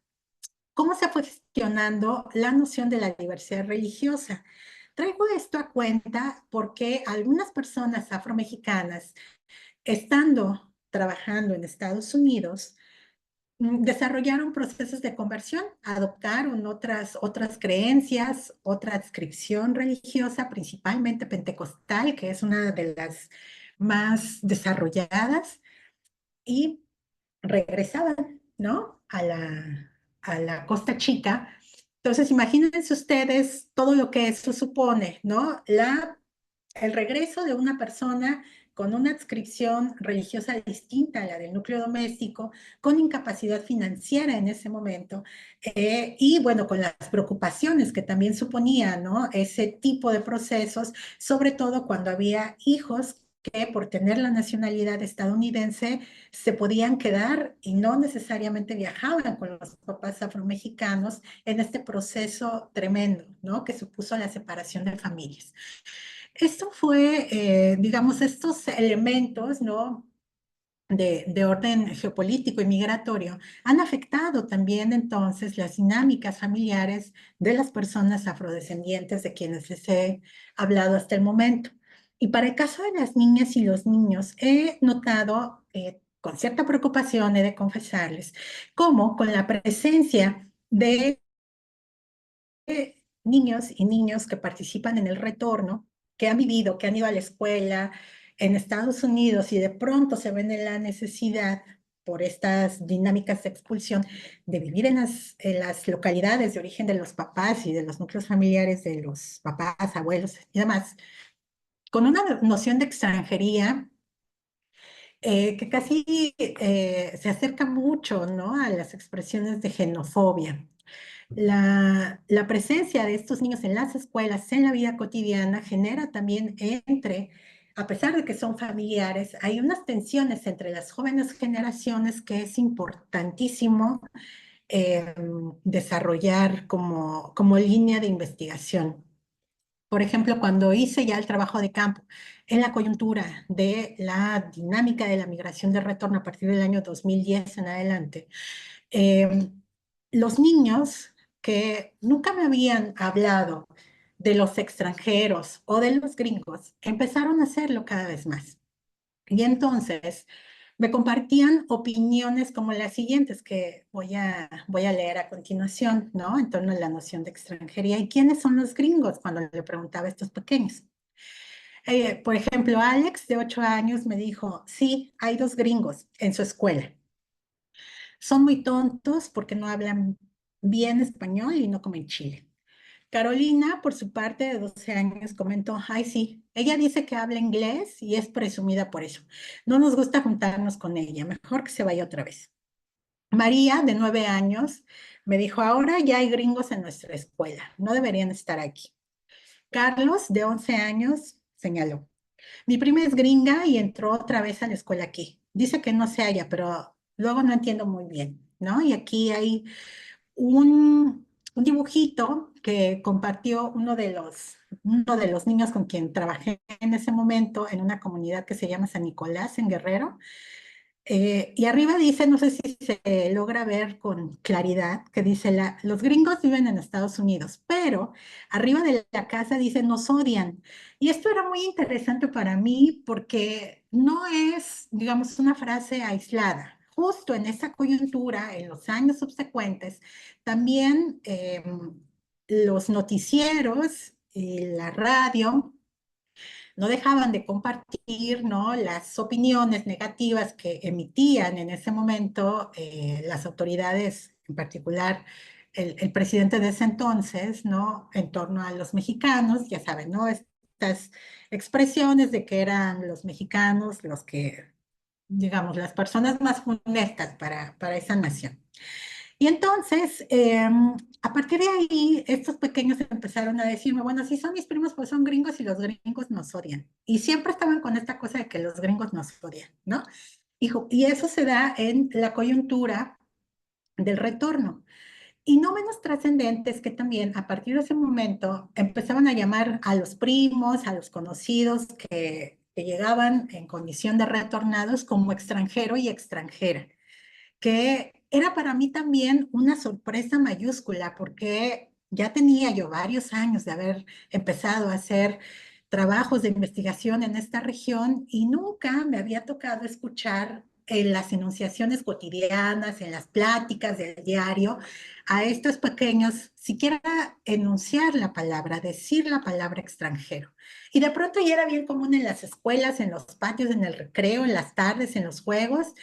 [SPEAKER 3] cómo se fue gestionando la noción de la diversidad religiosa. Traigo esto a cuenta porque algunas personas afromexicanas, estando trabajando en Estados Unidos, desarrollaron procesos de conversión, adoptaron otras creencias, otra adscripción religiosa, principalmente pentecostal, que es una de las más desarrolladas, y regresaban, ¿no? A la Costa Chica. Entonces, imagínense ustedes todo lo que eso supone, ¿no? El regreso de una persona con una adscripción religiosa distinta a la del núcleo doméstico, con incapacidad financiera en ese momento, y bueno, con las preocupaciones que también suponía, ¿no? Ese tipo de procesos, sobre todo cuando había hijos que por tener la nacionalidad estadounidense se podían quedar y no necesariamente viajaban con los papás afromexicanos en este proceso tremendo, ¿no? Que supuso la separación de familias. Esto fue, digamos, estos elementos, ¿no? De orden geopolítico y migratorio han afectado también entonces las dinámicas familiares de las personas afrodescendientes de quienes les he hablado hasta el momento. Y para el caso de las niñas y los niños, he notado con cierta preocupación, he de confesarles, cómo con la presencia de niños y niños que participan en el retorno, que han vivido, que han ido a la escuela en Estados Unidos y de pronto se ven en la necesidad por estas dinámicas de expulsión de vivir en las localidades de origen de los papás y de los núcleos familiares de los papás, abuelos y demás, con una noción de extranjería que casi se acerca mucho, ¿no? A las expresiones de xenofobia. La presencia de estos niños en las escuelas, en la vida cotidiana, genera también a pesar de que son familiares, hay unas tensiones entre las jóvenes generaciones que es importantísimo eh, desarrollar como línea de investigación. Por ejemplo, cuando hice ya el trabajo de campo en la coyuntura de la dinámica de la migración de retorno a partir del año 2010 en adelante, eh, los niños que nunca me habían hablado de los extranjeros o de los gringos empezaron a hacerlo cada vez más. Y entonces me compartían opiniones como las siguientes que voy a leer a continuación, ¿no? En torno a la noción de extranjería. ¿Y quiénes son los gringos? Cuando le preguntaba a estos pequeños. Por ejemplo, Alex, de 8 años, me dijo, sí, hay 2 gringos en su escuela. Son muy tontos porque no hablan bien español y no comen chile. Carolina, por su parte, de 12 años, comentó, ay, sí, ella dice que habla inglés y es presumida por eso. No nos gusta juntarnos con ella, mejor que se vaya otra vez. María, de 9 años, me dijo, ahora ya hay gringos en nuestra escuela, no deberían estar aquí. Carlos, de 11 años, señaló, mi prima es gringa y entró otra vez a la escuela aquí. dice que no se halla, pero luego no entiendo muy bien, ¿no? Y aquí hay un dibujito que compartió uno de los niños con quien trabajé en ese momento en una comunidad que se llama San Nicolás en Guerrero. Y arriba dice, no sé si se logra ver con claridad, que dice, los gringos viven en Estados Unidos, pero arriba de la casa dice, nos odian. Y esto era muy interesante para mí porque no es, digamos, una frase aislada. Justo en esa coyuntura, en los años subsecuentes, también los noticieros y la radio no dejaban de compartir, ¿no?, las opiniones negativas que emitían en ese momento las autoridades, en particular el presidente de ese entonces, ¿no?, en torno a los mexicanos, ya saben, ¿no?, estas expresiones de que eran los mexicanos los que, digamos, las personas más funestas para esa nación. Y entonces, a partir de ahí, estos pequeños empezaron a decirme, bueno, si son mis primos, pues son gringos y los gringos nos odian. Y siempre estaban con esta cosa de que los gringos nos odian, ¿no? Y eso se da en la coyuntura del retorno. Y no menos trascendente es que también a partir de ese momento empezaban a llamar a los primos, a los conocidos que llegaban en condición de retornados como extranjero y extranjera, que era para mí también una sorpresa mayúscula, porque ya tenía yo varios años de haber empezado a hacer trabajos de investigación en esta región y nunca me había tocado escuchar en las enunciaciones cotidianas, en las pláticas del diario, a estos pequeños siquiera enunciar la palabra, decir la palabra extranjero. Y de pronto ya era bien común en las escuelas, en los patios, en el recreo, en las tardes, en los juegos,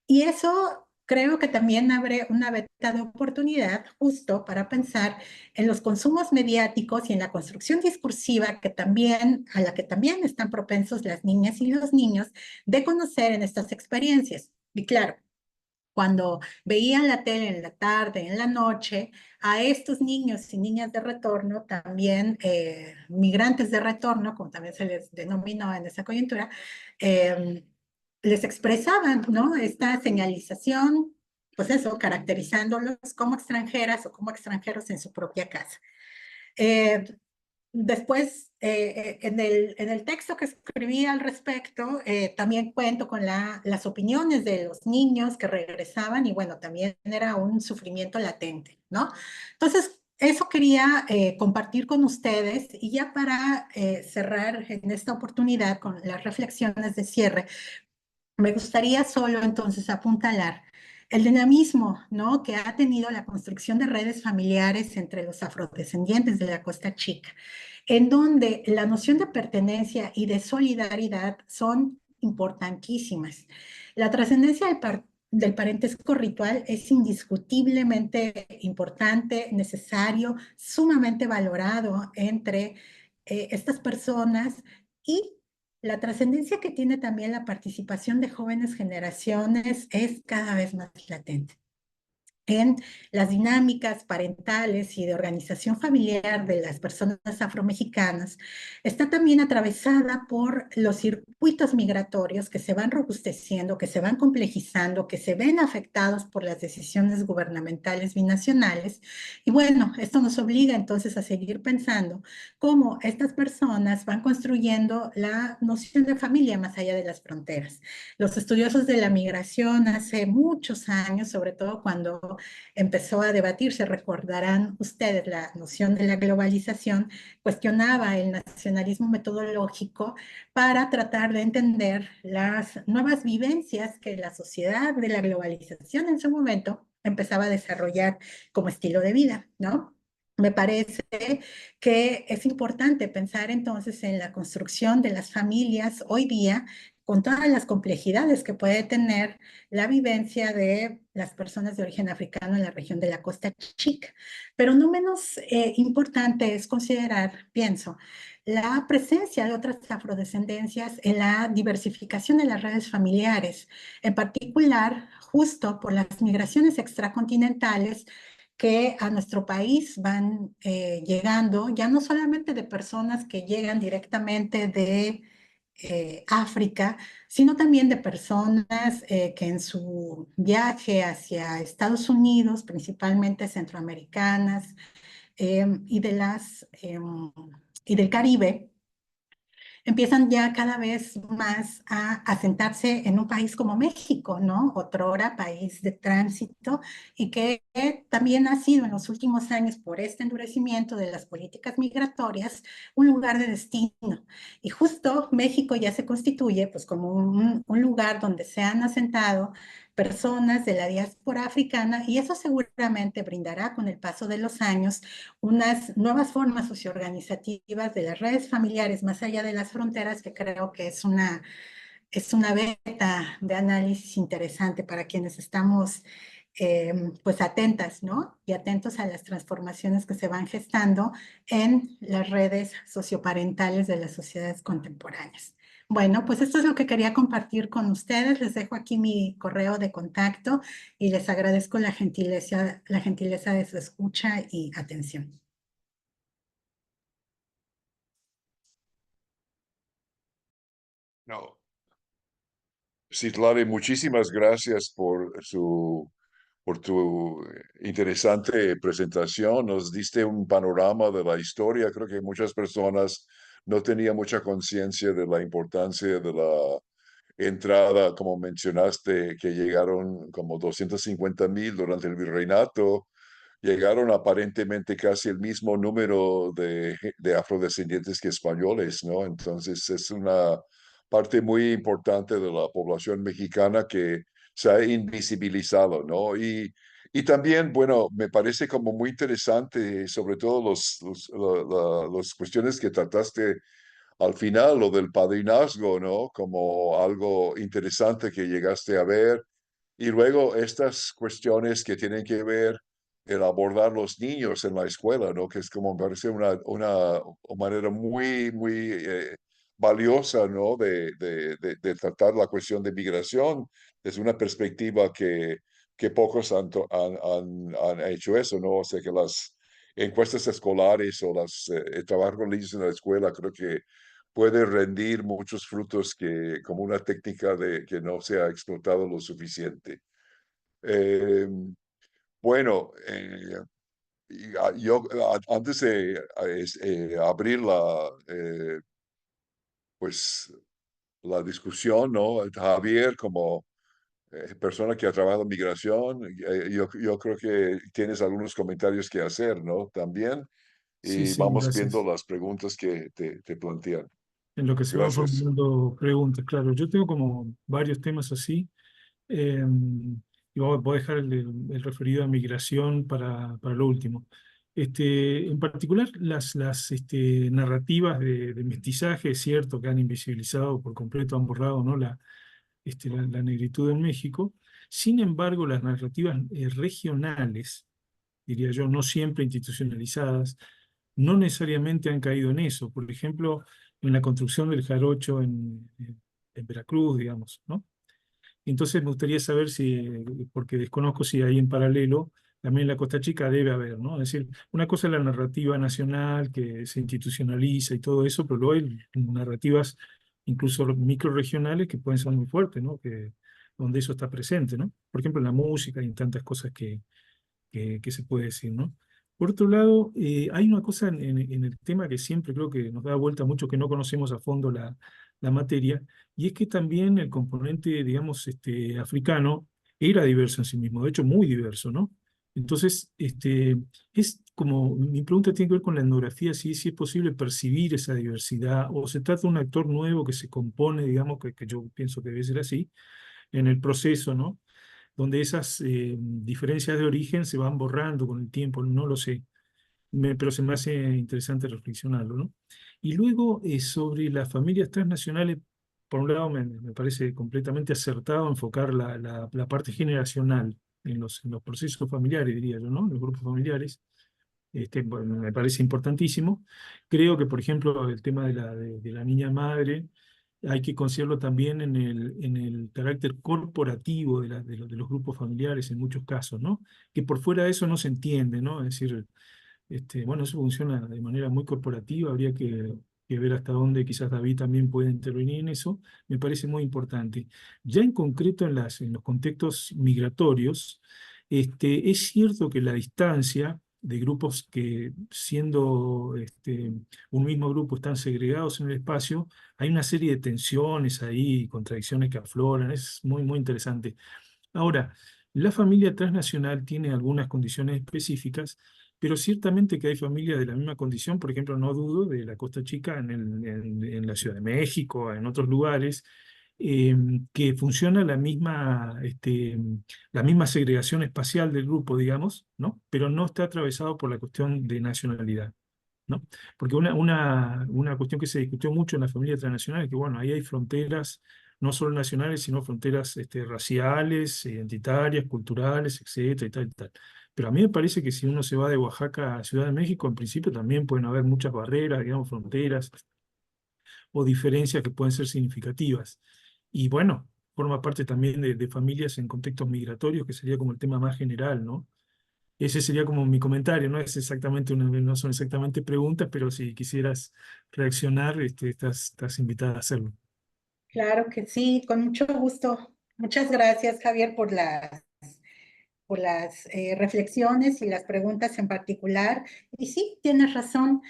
[SPEAKER 3] y eso creo que también abre una veta de oportunidad justo para pensar en los consumos mediáticos y en la construcción discursiva que también, a la que también están propensos las niñas y los niños de conocer en estas experiencias. Y claro, cuando veían la tele en la tarde, en la noche, a estos niños y niñas de retorno, también migrantes de retorno, como también se les denominó en esa coyuntura, eh, les expresaban, ¿no?, esta señalización, pues eso, caracterizándolos como extranjeras o como extranjeros en su propia casa. Eh, Después, en el texto que escribí al respecto, también cuento con las opiniones de los niños que regresaban y bueno, también era un sufrimiento latente, ¿no? Entonces, eso quería compartir con ustedes y ya para cerrar en esta oportunidad con las reflexiones de cierre, me gustaría solo entonces apuntalar el dinamismo, ¿no?, que ha tenido la construcción de redes familiares entre los afrodescendientes de la Costa Chica, en donde la noción de pertenencia y de solidaridad son importantísimas. La trascendencia del parentesco ritual es indiscutiblemente importante, necesario, sumamente valorado entre estas personas, y la trascendencia que tiene también la participación de jóvenes generaciones es cada vez más latente en las dinámicas parentales y de organización familiar de las personas afromexicanas. Está también atravesada por los circuitos migratorios que se van robusteciendo, que se van complejizando, que se ven afectados por las decisiones gubernamentales binacionales. Y bueno, esto nos obliga entonces a seguir pensando cómo estas personas van construyendo la noción de familia más allá de las fronteras. Los estudiosos de la migración hace muchos años, sobre todo cuando empezó a debatirse, recordarán ustedes, la noción de la globalización, cuestionaba el nacionalismo metodológico para tratar de entender las nuevas vivencias que la sociedad de la globalización en su momento empezaba a desarrollar como estilo de vida, ¿no? Me parece que es importante pensar entonces en la construcción de las familias hoy día con todas las complejidades que puede tener la vivencia de las personas de origen africano en la región de la Costa Chica. Pero no menos importante es considerar, pienso, la presencia de otras afrodescendencias en la diversificación de las redes familiares, en particular justo por las migraciones extracontinentales que a nuestro país van llegando, ya no solamente de personas que llegan directamente de África, sino también de personas que en su viaje hacia Estados Unidos, principalmente centroamericanas, y y del Caribe, empiezan ya cada vez más a asentarse en un país como México, ¿no? Otrora país de tránsito y que también ha sido en los últimos años, por este endurecimiento de las políticas migratorias, un lugar de destino. Y justo México ya se constituye pues como un lugar donde se han asentado personas de la diáspora africana y eso seguramente brindará con el paso de los años unas nuevas formas socioorganizativas de las redes familiares más allá de las fronteras, que creo que es una beta de análisis interesante para quienes estamos pues atentas, ¿no? Y atentos a las transformaciones que se van gestando en las redes socioparentales de las sociedades contemporáneas. Bueno, pues esto es lo que quería compartir con ustedes. Les dejo aquí mi correo de contacto y les agradezco la gentileza de su escucha y atención.
[SPEAKER 2] No. Citlali, muchísimas gracias por tu interesante presentación. Nos diste un panorama de la historia. Creo que muchas personas no tenían mucha conciencia de la importancia de la entrada, como mencionaste, que llegaron como 250,000 durante el virreinato. Llegaron aparentemente casi el mismo número de afrodescendientes que españoles, ¿no? Entonces es una parte muy importante de la población mexicana que se ha invisibilizado, ¿no? Y también, bueno, me parece como muy interesante, sobre todo las cuestiones que trataste al final, lo del padrinazgo, ¿no? Como algo interesante que llegaste a ver. Y luego estas cuestiones que tienen que ver el abordar los niños en la escuela, ¿no? Que es como me parece una manera muy valiosa, ¿no? De tratar la cuestión de migración desde una perspectiva que pocos han hecho eso, ¿no? O sea, que las encuestas escolares o el trabajo con niños en la escuela creo que puede rendir muchos frutos que como una técnica de que no se ha explotado lo suficiente. Eh, bueno, antes de abrir pues, la discusión, ¿no? Javier, como persona que ha trabajado en migración, yo creo que tienes algunos comentarios que hacer, ¿no? También,
[SPEAKER 4] Sí,
[SPEAKER 2] y
[SPEAKER 4] sí,
[SPEAKER 2] vamos viendo
[SPEAKER 4] gracias.
[SPEAKER 2] las preguntas que te plantean.
[SPEAKER 4] En lo que se van
[SPEAKER 2] Gracias.
[SPEAKER 4] formulando preguntas, claro. Yo tengo como varios temas así. eh, y voy a dejar el referido a migración para lo último. En particular, las narrativas de mestizaje, es cierto que han invisibilizado por completo, han borrado, ¿no? La negritud en México. Sin embargo, las narrativas regionales, diría yo, no siempre institucionalizadas, no necesariamente han caído en eso. Por ejemplo, en la construcción del jarocho en Veracruz, digamos, ¿no? Entonces me gustaría saber si, porque desconozco si ahí en paralelo, también en la Costa Chica debe haber, ¿no? Es decir, una cosa es la narrativa nacional que se institucionaliza y todo eso, pero luego hay narrativas incluso microregionales que pueden ser muy fuertes, ¿no? Donde eso está presente, ¿no? Por ejemplo, en la música y en tantas cosas que se puede decir, ¿no? Por otro lado, hay una cosa en el tema que siempre creo que nos da vuelta mucho, que no conocemos a fondo la materia, y es que también el componente, digamos, africano era diverso en sí mismo, de hecho muy diverso, ¿no? Entonces, es como, mi pregunta tiene que ver con la etnografía, si es posible percibir esa diversidad, o se trata de un actor nuevo que se compone, digamos, que yo pienso que debe ser así, en el proceso, ¿no? Donde esas diferencias de origen se van borrando con el tiempo, no lo sé, pero se me hace interesante reflexionarlo, ¿no? Y luego, sobre las familias transnacionales, por un lado me parece completamente acertado enfocar la parte generacional en los procesos familiares, diría yo, ¿no? Los grupos familiares. Bueno, me parece importantísimo. Creo que, por ejemplo, el tema de la niña madre hay que considerarlo también en el carácter corporativo de los grupos familiares en muchos casos, ¿no? Que por fuera de eso no se entiende, ¿no? Es decir, bueno, eso funciona de manera muy corporativa, habría que que ver hasta dónde quizás David también puede intervenir en eso, me parece muy importante. Ya en concreto en los contextos migratorios, es cierto que la distancia de grupos que siendo un mismo grupo están segregados en el espacio, hay una serie de tensiones ahí, contradicciones que afloran, es muy, muy interesante. Ahora, la familia transnacional tiene algunas condiciones específicas, pero ciertamente que hay familias de la misma condición, por ejemplo, no dudo de la Costa Chica en la Ciudad de México, en otros lugares, eh, que funciona la misma segregación espacial del grupo, digamos, ¿no? Pero no está atravesado por la cuestión de nacionalidad, ¿no? Porque una cuestión que se discutió mucho en la familia transnacional es que, bueno, ahí hay fronteras no solo nacionales, sino fronteras raciales, identitarias, culturales, etcétera, y tal, y tal. Pero a mí me parece que si uno se va de Oaxaca a Ciudad de México, en principio también pueden haber muchas barreras, digamos, fronteras o diferencias que pueden ser significativas. Y bueno, forma parte también de familias en contextos migratorios, que sería como el tema más general, ¿no? Ese sería como mi comentario, no es exactamente no son exactamente preguntas, pero si quisieras reaccionar, estás invitada a hacerlo.
[SPEAKER 3] Claro que sí, con mucho gusto. Muchas gracias, Javier, por las reflexiones y las preguntas en particular. Y sí, tienes razón.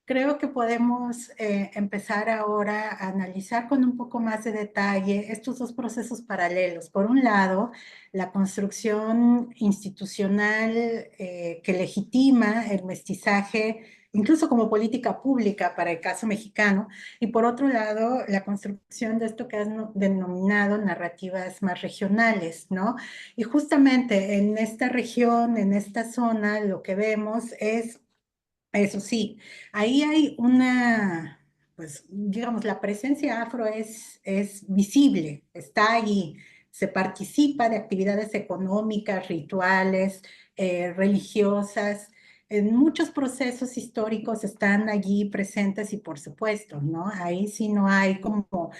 [SPEAKER 3] Creo que podemos empezar ahora a analizar con un poco más de detalle estos dos procesos paralelos. Por un lado, la construcción institucional que legitima el mestizaje, incluso como política pública para el caso mexicano, y por otro lado, la construcción de esto que has denominado narrativas más regionales, ¿no? Y justamente en esta región, en esta zona, lo que vemos es, eso sí, ahí hay una, pues digamos, la presencia afro es visible, está allí, se participa de actividades económicas, rituales, religiosas, en muchos procesos históricos están allí presentes y por supuesto, ¿no? Ahí sí no hay como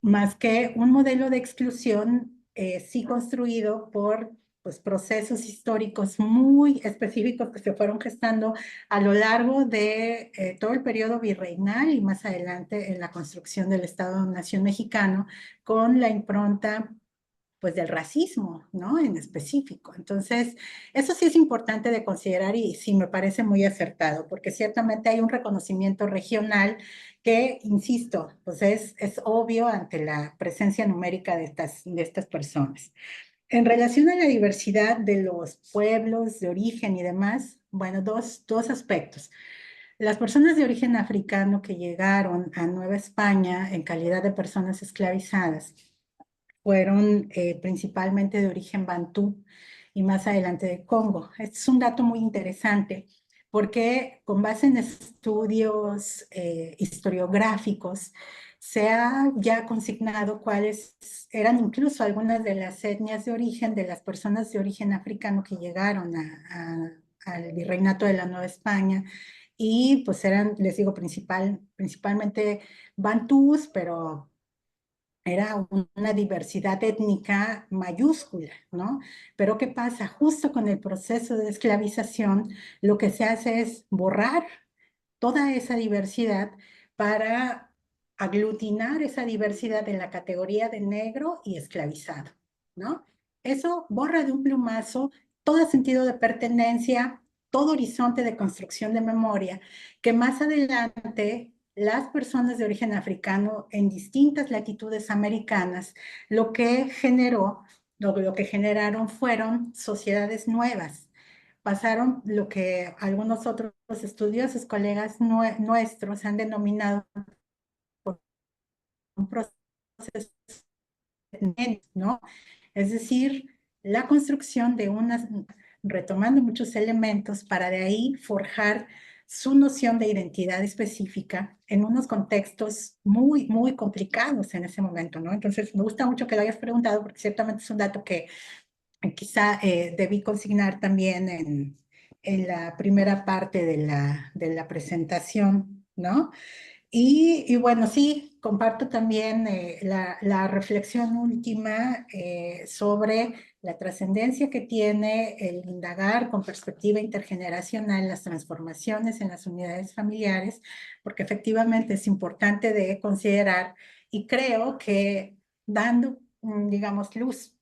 [SPEAKER 3] más que un modelo de exclusión sí construido por pues, procesos históricos muy específicos que se fueron gestando a lo largo de todo el periodo virreinal y más adelante en la construcción del Estado-Nación mexicano con la impronta pues del racismo, ¿no? En específico. Entonces, eso sí es importante de considerar y sí me parece muy acertado, porque ciertamente hay un reconocimiento regional que, insisto, pues es obvio ante la presencia numérica de estas personas. En relación a la diversidad de los pueblos de origen y demás, bueno, dos aspectos. Las personas de origen africano que llegaron a Nueva España en calidad de personas esclavizadas, fueron principalmente de origen bantú y más adelante de Congo. Este es un dato muy interesante porque con base en estudios historiográficos se ha ya consignado cuáles eran incluso algunas de las etnias de origen de las personas de origen africano que llegaron al virreinato de la Nueva España y pues eran, les digo, principalmente bantús, pero era una diversidad étnica mayúscula, ¿no? Pero ¿qué pasa? Justo con el proceso de esclavización, lo que se hace es borrar toda esa diversidad para aglutinar esa diversidad en la categoría de negro y esclavizado, ¿no? Eso borra de un plumazo todo sentido de pertenencia, todo horizonte de construcción de memoria, que más adelante las personas de origen africano en distintas latitudes americanas, lo que generaron fueron sociedades nuevas. Pasaron lo que algunos otros estudiosos, colegas nuestros, han denominado un proceso, ¿no? Es decir, la construcción de unas, retomando muchos elementos para de ahí forjar su noción de identidad específica en unos contextos muy, muy complicados en ese momento, ¿no? Entonces, me gusta mucho que lo hayas preguntado porque ciertamente es un dato que quizá debí consignar también en la primera parte de la presentación, ¿no? Y bueno, sí, comparto también la reflexión última sobre la trascendencia que tiene el indagar con perspectiva intergeneracional las transformaciones en las unidades familiares, porque efectivamente es importante de considerar y creo que dando, digamos, luz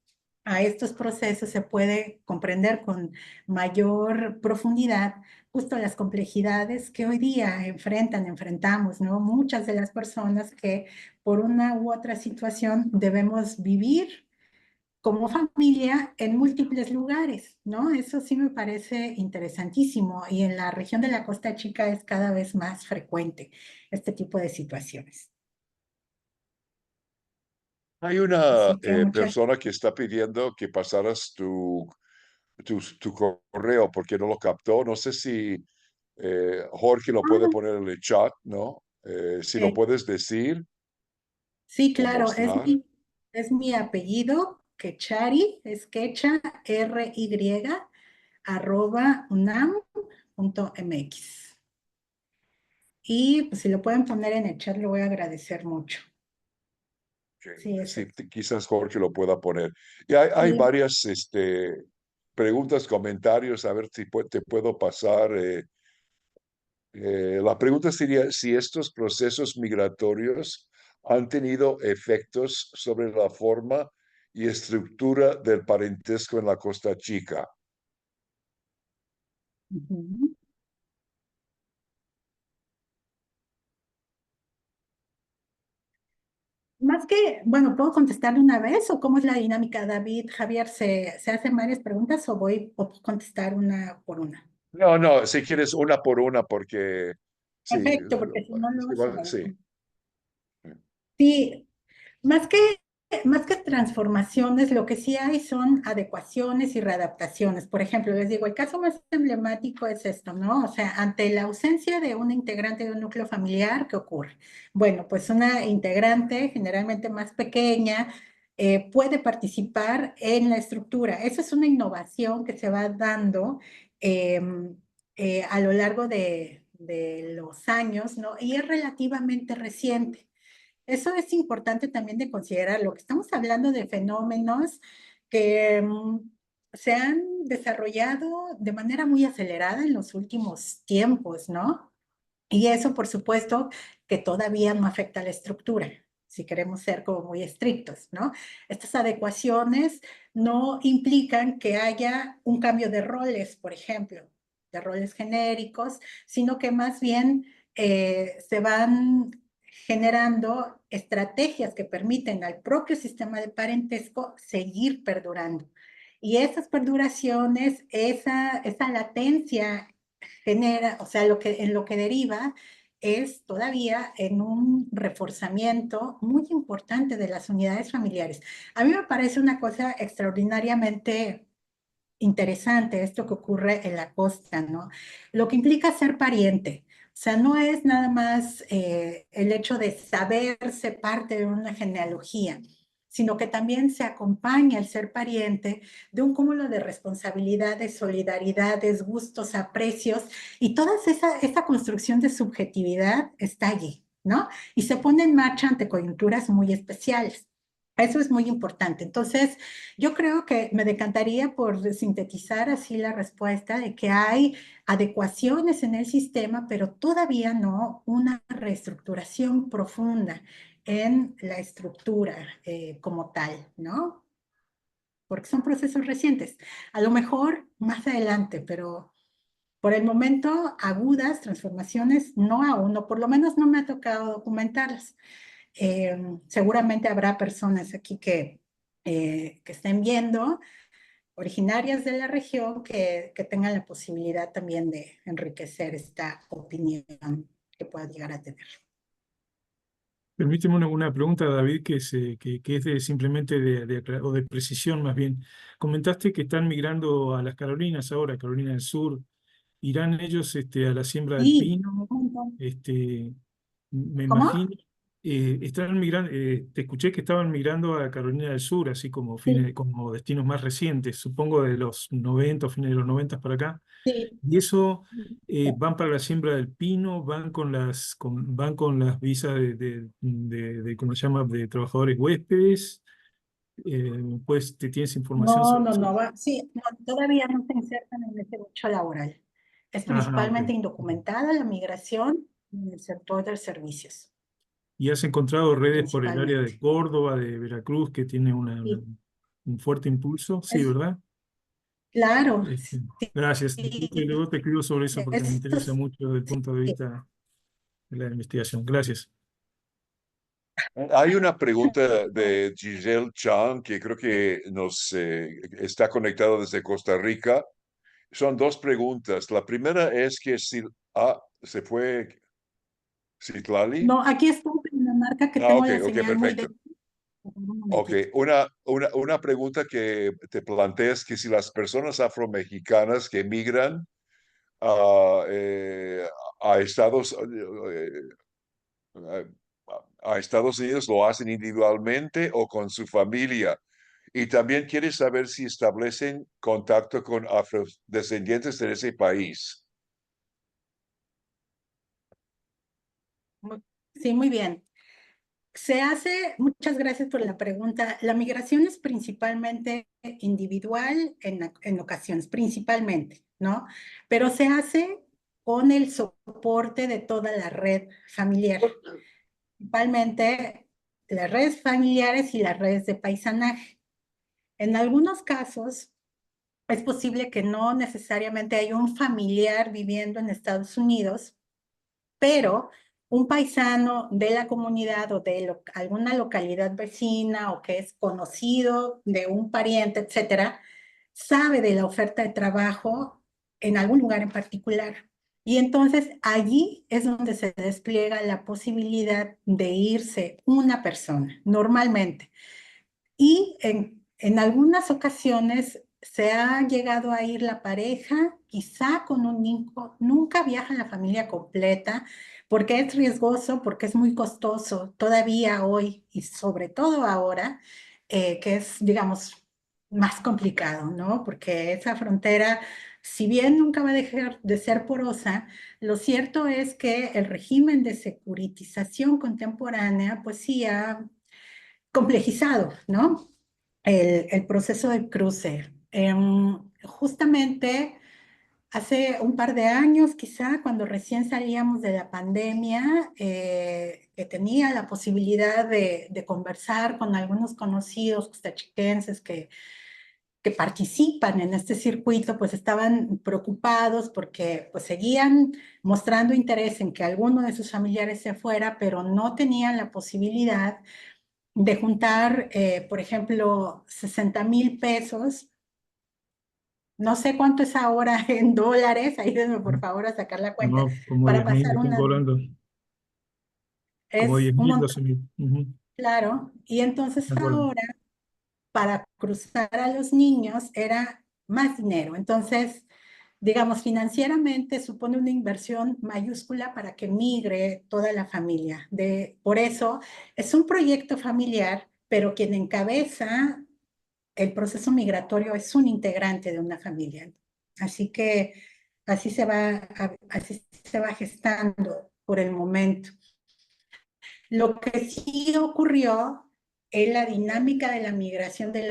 [SPEAKER 3] a estos procesos se puede comprender con mayor profundidad justo las complejidades que hoy día enfrentamos, ¿no? Muchas de las personas que por una u otra situación debemos vivir como familia en múltiples lugares, ¿no? Eso sí me parece interesantísimo y en la región de la Costa Chica es cada vez más frecuente este tipo de situaciones.
[SPEAKER 2] Hay una
[SPEAKER 3] Así que muchas...
[SPEAKER 2] persona que está pidiendo que pasaras tu correo porque no lo captó. No sé si Jorge lo puede
[SPEAKER 3] Ah,
[SPEAKER 2] poner en el chat, ¿no? Si lo
[SPEAKER 3] ok.
[SPEAKER 2] puedes decir
[SPEAKER 3] Sí,
[SPEAKER 2] o
[SPEAKER 3] claro,
[SPEAKER 2] mostrar.
[SPEAKER 3] es mi apellido, Quechari, es Quecha, RY, @unam.mx. Y pues, si lo pueden poner en el chat, lo voy a agradecer mucho. Sí, eso
[SPEAKER 2] Sí,
[SPEAKER 3] es.
[SPEAKER 2] quizás Jorge lo pueda poner. Y hay
[SPEAKER 3] Sí.
[SPEAKER 2] varias preguntas, comentarios, a ver si te puedo pasar. La pregunta sería si estos procesos migratorios han tenido efectos sobre la forma y estructura del parentesco en la Costa Chica.
[SPEAKER 3] Ujú. Más que, bueno, ¿puedo contestar de una vez o cómo es la dinámica, David? Javier, ¿se hacen varias preguntas o o puedo contestar una por una?
[SPEAKER 2] No, no, si quieres una por una, porque sí,
[SPEAKER 3] Perfecto, porque si no, luego se me...
[SPEAKER 2] sí.
[SPEAKER 3] Sí, más que, más que transformaciones, lo que sí hay son adecuaciones y readaptaciones. Por ejemplo, les digo, el caso más emblemático es esto, ¿no? O sea, ante la ausencia de una integrante de un núcleo familiar, ¿qué ocurre? Bueno, pues una integrante, generalmente más pequeña, puede participar en la estructura. Esa es una innovación que se va dando a lo largo de los años, ¿no? Y es relativamente reciente. Eso es importante también de considerar. Lo que estamos hablando de fenómenos que se han desarrollado de manera muy acelerada en los últimos tiempos, ¿no? Y eso, por supuesto, que todavía no afecta a la estructura, si queremos ser como muy estrictos, ¿no? Estas adecuaciones no implican que haya un cambio de roles, por ejemplo, de roles genéricos, sino que más bien se van generando estrategias que permiten al propio sistema de parentesco seguir perdurando. Y esas perduraciones, esa latencia genera, o sea, en lo que deriva es todavía en un reforzamiento muy importante de las unidades familiares. A mí me parece una cosa extraordinariamente interesante esto que ocurre en la costa, ¿no? Lo que implica ser pariente. O sea, no es nada más el hecho de saberse parte de una genealogía, sino que también se acompaña el ser pariente de un cúmulo de responsabilidades, solidaridades, gustos, aprecios, y toda esa construcción de subjetividad está allí, ¿no? Y se pone en marcha ante coyunturas muy especiales. Eso es muy importante. Entonces, yo creo que me decantaría por sintetizar así la respuesta de que hay adecuaciones en el sistema, pero todavía no una reestructuración profunda en la estructura como tal, ¿no? Porque son procesos recientes. A lo mejor más adelante, pero por el momento agudas, transformaciones, no aún, o por lo menos no me ha tocado documentarlas. Seguramente habrá personas aquí que estén viendo, originarias de la región, que tengan la posibilidad también de enriquecer esta opinión que pueda llegar a tener.
[SPEAKER 4] Permíteme una pregunta, David, que es simplemente o de precisión más bien. Comentaste que están migrando a las Carolinas ahora, Carolina del Sur. ¿Irán ellos a la siembra del
[SPEAKER 3] Sí,
[SPEAKER 4] pino? Me imagino.
[SPEAKER 3] ¿cómo?
[SPEAKER 4] están migrando, te escuché que estaban migrando a Carolina del Sur, así como,
[SPEAKER 3] Sí,
[SPEAKER 4] como destinos más recientes, supongo de los 90, fines de los 90 para acá.
[SPEAKER 3] sí.
[SPEAKER 4] Y eso, van para la siembra del pino, van van con las visas ¿cómo se llama?, de trabajadores huéspedes. Pues te tienes información
[SPEAKER 3] No,
[SPEAKER 4] sobre
[SPEAKER 3] no,
[SPEAKER 4] eso.
[SPEAKER 3] no, sí, no, todavía no se insertan en ese nicho laboral. Es
[SPEAKER 4] Ajá, ok.
[SPEAKER 3] principalmente indocumentada la migración en el sector de servicios,
[SPEAKER 4] ¿Y has encontrado redes por el área de
[SPEAKER 3] principalmente.
[SPEAKER 4] Córdoba, de Veracruz, que tiene
[SPEAKER 3] Sí,
[SPEAKER 4] un fuerte impulso? Sí,
[SPEAKER 3] es,
[SPEAKER 4] ¿verdad?
[SPEAKER 3] claro,
[SPEAKER 4] Este,
[SPEAKER 3] sí,
[SPEAKER 4] gracias. Luego te escribo sobre eso porque me interesa
[SPEAKER 3] estos,
[SPEAKER 4] mucho desde el punto de
[SPEAKER 3] sí.
[SPEAKER 4] vista de la investigación. Gracias.
[SPEAKER 2] Hay una pregunta de Giselle Chan que creo que nos está conectado desde Costa Rica. Son dos preguntas. La primera es que si se fue Citlali.
[SPEAKER 3] No, aquí estoy en una marca que
[SPEAKER 2] Ah,
[SPEAKER 3] tengo
[SPEAKER 2] ok,
[SPEAKER 3] la
[SPEAKER 2] ok,
[SPEAKER 3] señal muy
[SPEAKER 2] perfecto.
[SPEAKER 3] débil. Un
[SPEAKER 2] Ok,
[SPEAKER 3] momentito.
[SPEAKER 2] una pregunta que te planteas que si las personas afromexicanas que emigran a, a a- a Estados Unidos lo hacen individualmente o con su familia. Y también quieres saber si establecen contacto con afrodescendientes de ese país.
[SPEAKER 3] Sí, muy bien. Muchas gracias por la pregunta. La migración es principalmente individual en ocasiones, principalmente, ¿no? Pero se hace con el soporte de toda la red familiar, principalmente las redes familiares y las redes de paisanaje. En algunos casos, es posible que no necesariamente haya un familiar viviendo en Estados Unidos, pero un paisano de la comunidad o de alguna localidad vecina o que es conocido de un pariente, etcétera, sabe de la oferta de trabajo en algún lugar en particular. Y entonces allí es donde se despliega la posibilidad de irse una persona, normalmente. Y en algunas ocasiones se ha llegado a ir la pareja, quizá con un hijo, nunca viaja la familia completa, porque es riesgoso, porque es muy costoso todavía hoy y sobre todo ahora, que es, digamos, más complicado, ¿no? Porque esa frontera, si bien nunca va a dejar de ser porosa, lo cierto es que el régimen de securitización contemporánea, pues sí ha complejizado, ¿no? El proceso de cruce. Justamente hace un par de años, quizá, cuando recién salíamos de la pandemia, que tenía la posibilidad de conversar con algunos conocidos costachiquenses que participan en este circuito, pues estaban preocupados porque pues seguían mostrando interés en que alguno de sus familiares se fuera, pero no tenían la posibilidad de juntar, por ejemplo, 60,000 pesos. No sé cuánto es ahora en dólares, ayúdenme por favor a sacar la cuenta,
[SPEAKER 4] No, como
[SPEAKER 3] para
[SPEAKER 4] 10.000,
[SPEAKER 3] pasar
[SPEAKER 4] estamos hablando. Como
[SPEAKER 3] es un
[SPEAKER 4] 10.000,
[SPEAKER 3] montón,
[SPEAKER 4] 12.000. Ujú,
[SPEAKER 3] claro. Y entonces
[SPEAKER 4] de acuerdo.
[SPEAKER 3] ahora, para cruzar a los niños era más dinero. Entonces, digamos, financieramente supone una inversión mayúscula para que migre toda la familia. Por eso es un proyecto familiar, pero quien encabeza el proceso migratorio es un integrante de una familia. Así que así se va gestando por el momento. Lo que sí ocurrió en la dinámica de la migración en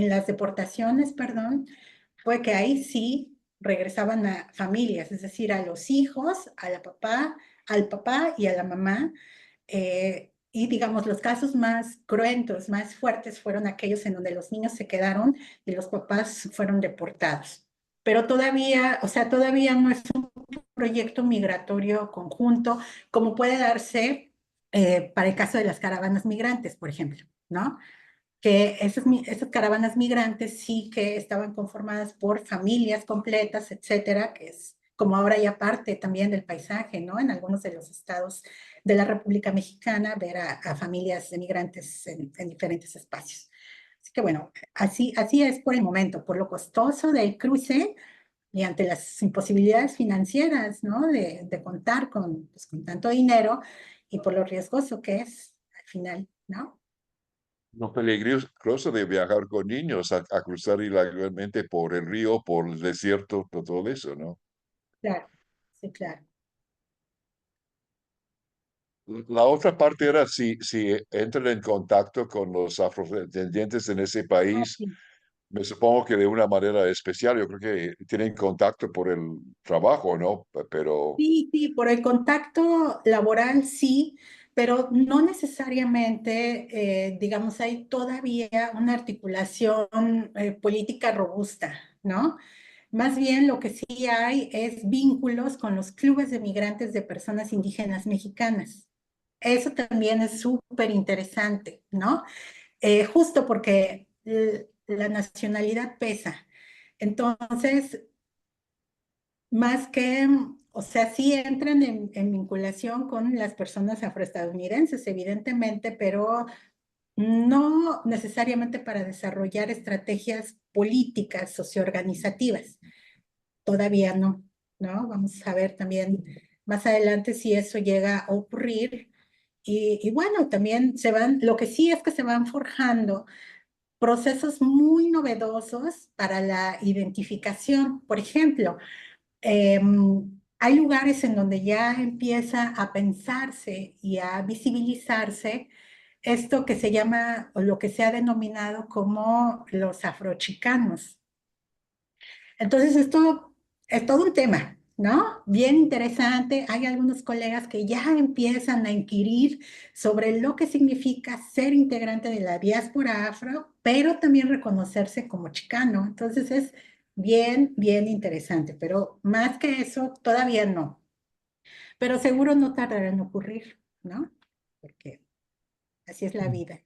[SPEAKER 3] las deportaciones, perdón, fue que ahí sí regresaban a familias, es decir, a los hijos, al papá y a la mamá, y digamos, los casos más cruentos, más fuertes, fueron aquellos en donde los niños se quedaron y los papás fueron deportados. Pero todavía, o sea, todavía no es un proyecto migratorio conjunto como puede darse para el caso de las caravanas migrantes, por ejemplo, ¿no? Que esas caravanas migrantes sí que estaban conformadas por familias completas, etcétera, que es como ahora ya parte también del paisaje, ¿no? En algunos de los estados de la República Mexicana, ver a familias de migrantes en diferentes espacios. Así que bueno, así es por el momento, por lo costoso del cruce y ante las imposibilidades financieras, ¿no? De contar con, pues, con tanto dinero y por lo riesgoso que es al final, ¿no?
[SPEAKER 2] Lo peligroso de viajar con niños a cruzar ilegalmente por el río, por el desierto, por todo eso, ¿no?
[SPEAKER 3] Claro, sí, claro.
[SPEAKER 2] La otra parte era si entran en contacto con los afrodescendientes en ese
[SPEAKER 3] Ah,
[SPEAKER 2] país,
[SPEAKER 3] sí.
[SPEAKER 2] me supongo que de una manera especial, yo creo que tienen contacto por el trabajo, ¿no? Pero,
[SPEAKER 3] Sí, sí, por el contacto laboral sí, pero no necesariamente, digamos, hay todavía una articulación política robusta, ¿no? Más bien lo que sí hay es vínculos con los clubes de migrantes de personas indígenas mexicanas. Eso también es súper interesante, ¿no? Justo porque la nacionalidad pesa. Entonces, más que, o sea, sí entran en vinculación con las personas afroestadounidenses, evidentemente, pero no necesariamente para desarrollar estrategias políticas, socioorganizativas. Todavía no, ¿no? Vamos a ver también más adelante si eso llega a ocurrir. Y bueno, también lo que sí es que se van forjando procesos muy novedosos para la identificación. Por ejemplo, hay lugares en donde ya empieza a pensarse y a visibilizarse esto que se llama, o lo que se ha denominado como los afrochicanos. Entonces, esto es todo un tema, ¿no? Bien interesante. Hay algunos colegas que ya empiezan a inquirir sobre lo que significa ser integrante de la diáspora afro, pero también reconocerse como chicano. Entonces, es bien, bien interesante, pero más que eso, todavía no. Pero seguro no tardará en ocurrir, ¿no? Porque así es la vida.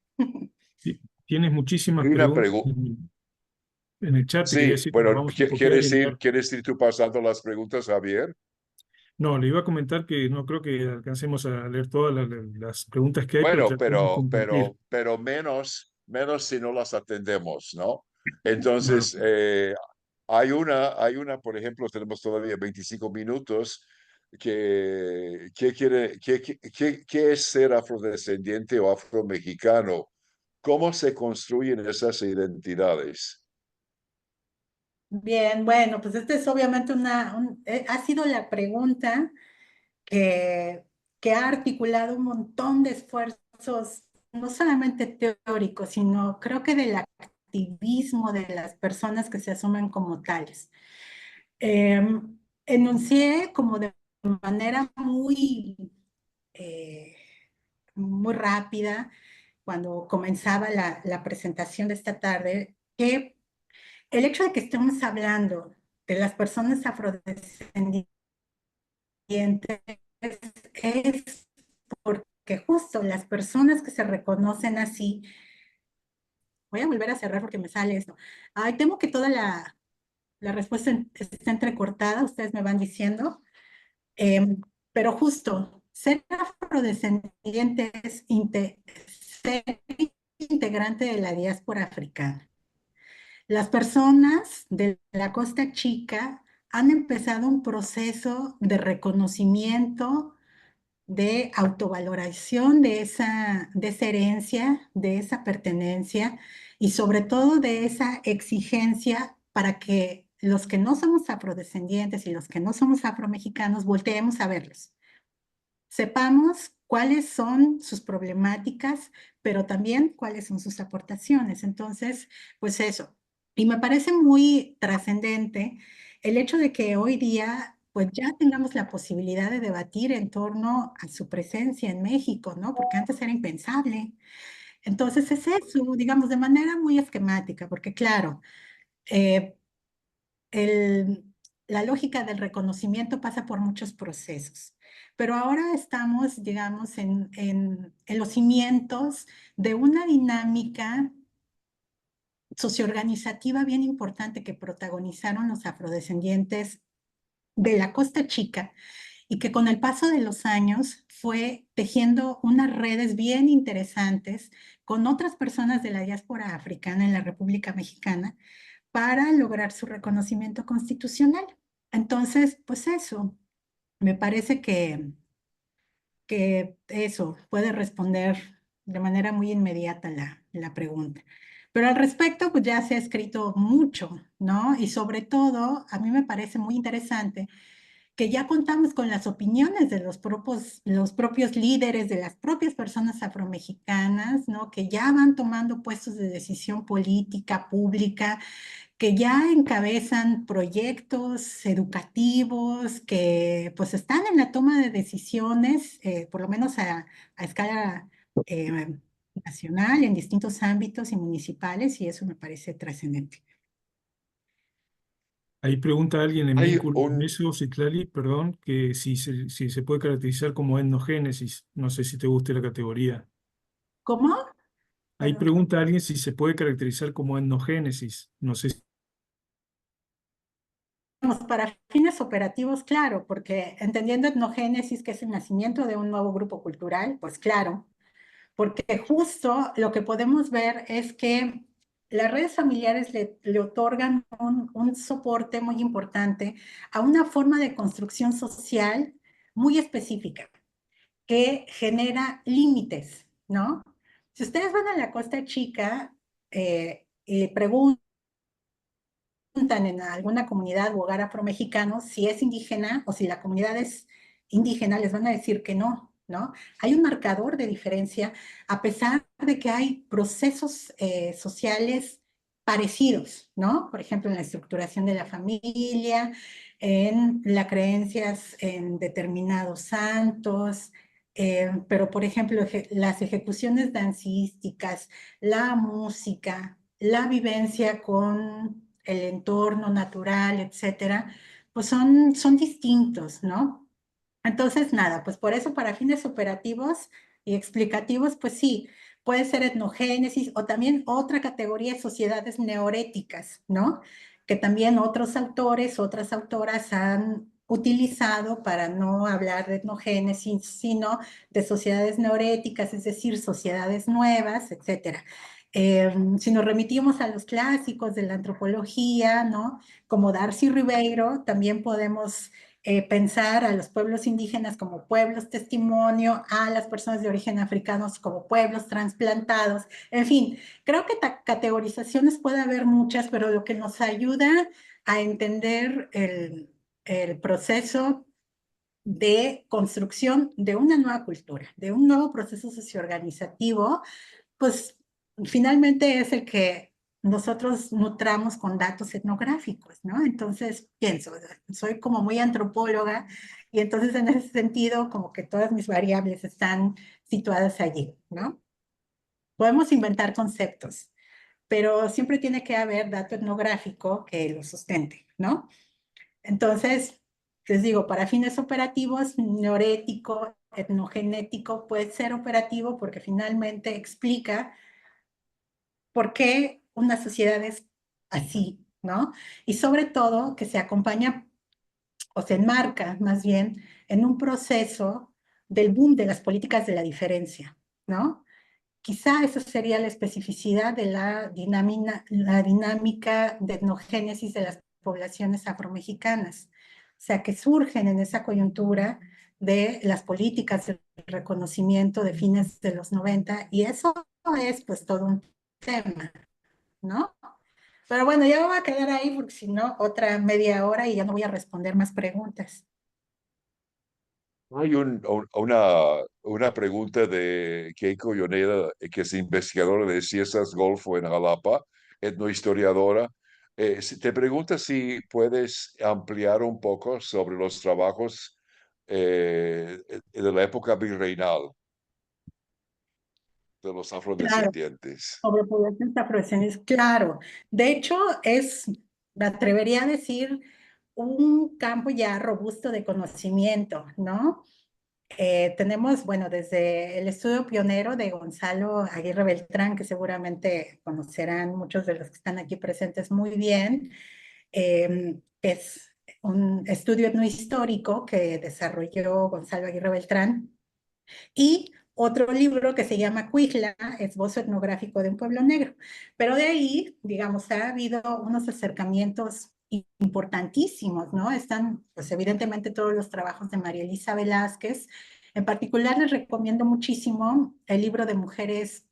[SPEAKER 4] Tienes muchísimas
[SPEAKER 2] hay una
[SPEAKER 4] preguntas
[SPEAKER 2] pregunta.
[SPEAKER 4] en el chat. Te quería
[SPEAKER 2] Sí,
[SPEAKER 4] decir que nos
[SPEAKER 2] bueno,
[SPEAKER 4] vamos a copiar y enviar.
[SPEAKER 2] ¿quieres ir tú pasando las preguntas, Javier?
[SPEAKER 4] No, le iba a comentar que no creo que alcancemos a leer todas las preguntas que hay, pero
[SPEAKER 2] Bueno,
[SPEAKER 4] tratemos de compartir.
[SPEAKER 2] pero menos si no las atendemos, ¿no?
[SPEAKER 4] Bueno,
[SPEAKER 2] Entonces, hay una, por ejemplo, tenemos todavía 25 minutos, ¿qué es ser afrodescendiente o afromexicano? ¿Cómo se construyen esas identidades?
[SPEAKER 3] Bien, bueno, pues esta es obviamente ha sido la pregunta que, que ha articulado un montón de esfuerzos, no solamente teóricos, sino creo que del activismo de las personas que se asumen como tales. Enuncié como de manera eh, muy rápida, cuando comenzaba la presentación de esta tarde, que el hecho de que estemos hablando de las personas afrodescendientes es porque justo las personas que se reconocen así, voy a volver a cerrar porque me sale esto. Ay, temo que toda la respuesta está entrecortada, ustedes me van diciendo, pero justo ser afrodescendiente es ser integrante de la diáspora africana. Las personas de la Costa Chica han empezado un proceso de reconocimiento, de autovaloración de esa herencia, de esa pertenencia y sobre todo de esa exigencia para que los que no somos afrodescendientes y los que no somos afromexicanos volteemos a verlos. Sepamos cuáles son sus problemáticas, pero también cuáles son sus aportaciones. Entonces, pues eso. Y me parece muy trascendente el hecho de que hoy día, pues ya tengamos la posibilidad de debatir en torno a su presencia en México, ¿no? Porque antes era impensable. Entonces es eso, digamos, de manera muy esquemática, porque claro, eh, el- la lógica del reconocimiento pasa por muchos procesos, pero ahora estamos, digamos, en los cimientos de una dinámica socioorganizativa bien importante que protagonizaron los afrodescendientes de la Costa Chica y que con el paso de los años fue tejiendo unas redes bien interesantes con otras personas de la diáspora africana en la República Mexicana para lograr su reconocimiento constitucional. Entonces, pues eso, me parece que eso puede responder de manera muy inmediata la pregunta. Pero al respecto, pues ya se ha escrito mucho, ¿no? Y sobre todo, a mí me parece muy interesante que ya contamos con las opiniones de los propios líderes, de las propias personas afromexicanas, ¿no? Que ya van tomando puestos de decisión política, pública, que ya encabezan proyectos educativos, que pues están en la toma de decisiones, por lo menos a escala eh, nacional, en distintos ámbitos y municipales, y eso me parece trascendente.
[SPEAKER 4] Ahí pregunta alguien en
[SPEAKER 2] Hay
[SPEAKER 4] vínculo con
[SPEAKER 2] un,
[SPEAKER 4] eso, Citlali, perdón, que si se puede caracterizar como etnogénesis. No sé si te guste la categoría.
[SPEAKER 3] ¿Cómo?
[SPEAKER 4] Ahí
[SPEAKER 3] Perdón.
[SPEAKER 4] pregunta alguien si se puede caracterizar como etnogénesis. No sé si...
[SPEAKER 3] Para fines operativos, claro, porque entendiendo etnogénesis, que es el nacimiento de un nuevo grupo cultural, pues claro, porque justo lo que podemos ver es que las redes familiares le otorgan un soporte muy importante a una forma de construcción social muy específica que genera límites, ¿no? Si ustedes van a la Costa Chica y preguntan en alguna comunidad o hogar afromexicano si es indígena o si la comunidad es indígena, les van a decir que no, ¿no? Hay un marcador de diferencia a pesar de que hay procesos sociales parecidos, ¿no? Por ejemplo, en la estructuración de la familia, en las creencias en determinados santos, pero por ejemplo, las ejecuciones dancísticas, la música, la vivencia con el entorno natural, etcétera, pues son distintos, ¿no? Entonces, nada, pues por eso para fines operativos y explicativos, pues sí, puede ser etnogénesis o también otra categoría de sociedades neoréticas, ¿no? Que también otros autores, otras autoras han utilizado para no hablar de etnogénesis, sino de sociedades neoréticas, es decir, sociedades nuevas, etcétera. Si nos remitimos a los clásicos de la antropología, ¿no? Como Darcy Ribeiro, también podemos pensar a los pueblos indígenas como pueblos testimonio, a las personas de origen africanos como pueblos transplantados. En fin, creo que categorizaciones puede haber muchas, pero lo que nos ayuda a entender el proceso de construcción de una nueva cultura, de un nuevo proceso socioorganizativo, pues finalmente es el que nosotros nutramos con datos etnográficos, ¿no? Entonces, pienso, soy como muy antropóloga y entonces en ese sentido como que todas mis variables están situadas allí, ¿no? Podemos inventar conceptos, pero siempre tiene que haber dato etnográfico que lo sustente, ¿no? Entonces, les digo, para fines operativos, neurético, etnogenético puede ser operativo porque finalmente explica por qué una sociedad es así, ¿no? Y sobre todo que se acompaña o se enmarca más bien en un proceso del boom de las políticas de la diferencia, ¿no? Quizá esa sería la especificidad de la dinámica de etnogénesis de las poblaciones afromexicanas, o sea, que surgen en esa coyuntura de las políticas de reconocimiento de fines de los 90, y eso es pues todo un tema, ¿no? Pero bueno, ya me voy a quedar ahí porque si no, otra media hora y ya no voy a responder más preguntas.
[SPEAKER 2] hay una pregunta de Keiko Yoneda, que es investigadora de Ciesas Golfo en Jalapa, etnohistoriadora. Te pregunta si puedes ampliar un poco sobre los trabajos de la época virreinal de los
[SPEAKER 3] Claro,
[SPEAKER 2] afrodescendientes.
[SPEAKER 3] sobre poblaciones afrodescendientes, claro. De hecho, me atrevería a decir, un campo ya robusto de conocimiento, ¿no? Tenemos, bueno, desde el estudio pionero de Gonzalo Aguirre Beltrán, que seguramente conocerán muchos de los que están aquí presentes muy bien, que es un estudio etnohistórico que desarrolló Gonzalo Aguirre Beltrán, y otro libro que se llama Cuijla, Esbozo etnográfico de un pueblo negro. Pero de ahí, digamos, ha habido unos acercamientos importantísimos, ¿no? Están, pues evidentemente, todos los trabajos de María Elisa Velázquez, En particular, les recomiendo muchísimo el libro de Mujeres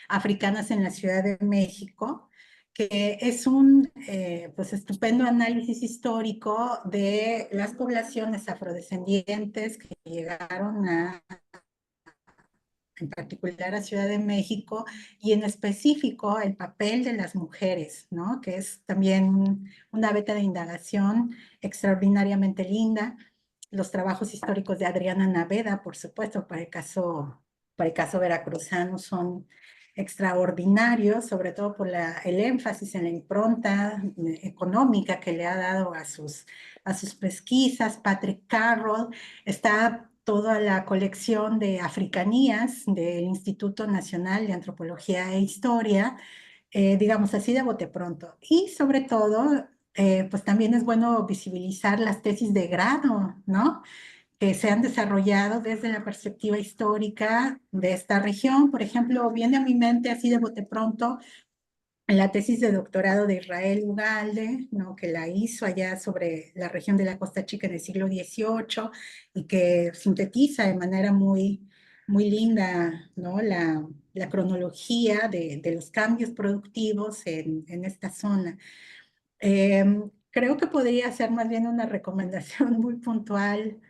[SPEAKER 3] Africanas en la Ciudad de México, que es un pues estupendo análisis histórico de las poblaciones afrodescendientes que llegaron en particular a Ciudad de México, y en específico el papel de las mujeres, ¿no? Que es también una beta de indagación extraordinariamente linda. Los trabajos históricos de Adriana Naveda, por supuesto, para el caso veracruzano son extraordinarios, sobre todo por el énfasis en la impronta económica que le ha dado a sus pesquisas. Patrick Carroll, está toda la colección de africanías del Instituto Nacional de Antropología e Historia, digamos así de bote pronto. Y sobre todo, pues también es bueno visibilizar las tesis de grado, ¿no? Que se han desarrollado desde la perspectiva histórica de esta región. Por ejemplo, viene a mi mente así de bote pronto la tesis de doctorado de Israel Ugalde, ¿no? Que la hizo allá sobre la región de la Costa Chica en el siglo XVIII y que sintetiza de manera muy linda, ¿no? La cronología de los cambios productivos en esta zona. Creo que podría ser más bien una recomendación muy puntual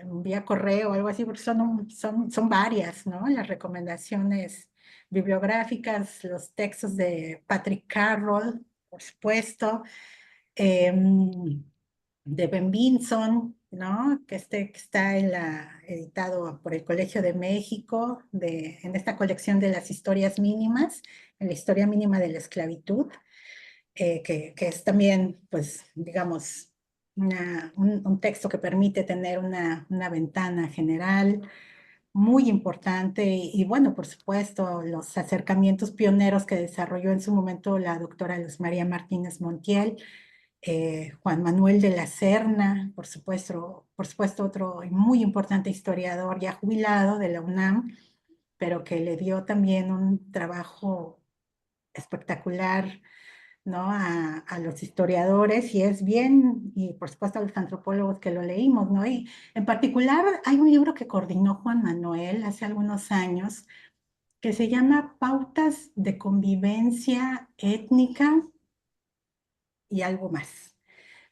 [SPEAKER 3] vía correo o algo así, porque son varias, ¿no? Las recomendaciones bibliográficas, los textos de Patrick Carroll, por supuesto, de Ben Vinson, ¿no? Que está editado por el Colegio de México, en esta colección de las historias mínimas, en la historia mínima de la esclavitud, que es también, pues, digamos, un texto que permite tener una ventana general muy importante y, bueno, por supuesto, los acercamientos pioneros que desarrolló en su momento la doctora Luz María Martínez Montiel, Juan Manuel de la Serna, por supuesto otro muy importante historiador ya jubilado de la UNAM, pero que le dio también un trabajo espectacular, ¿no? A los historiadores, y es bien, y por supuesto a los antropólogos que lo leímos, ¿no? Y en particular hay un libro que coordinó Juan Manuel hace algunos años que se llama Pautas de Convivencia Étnica y algo más.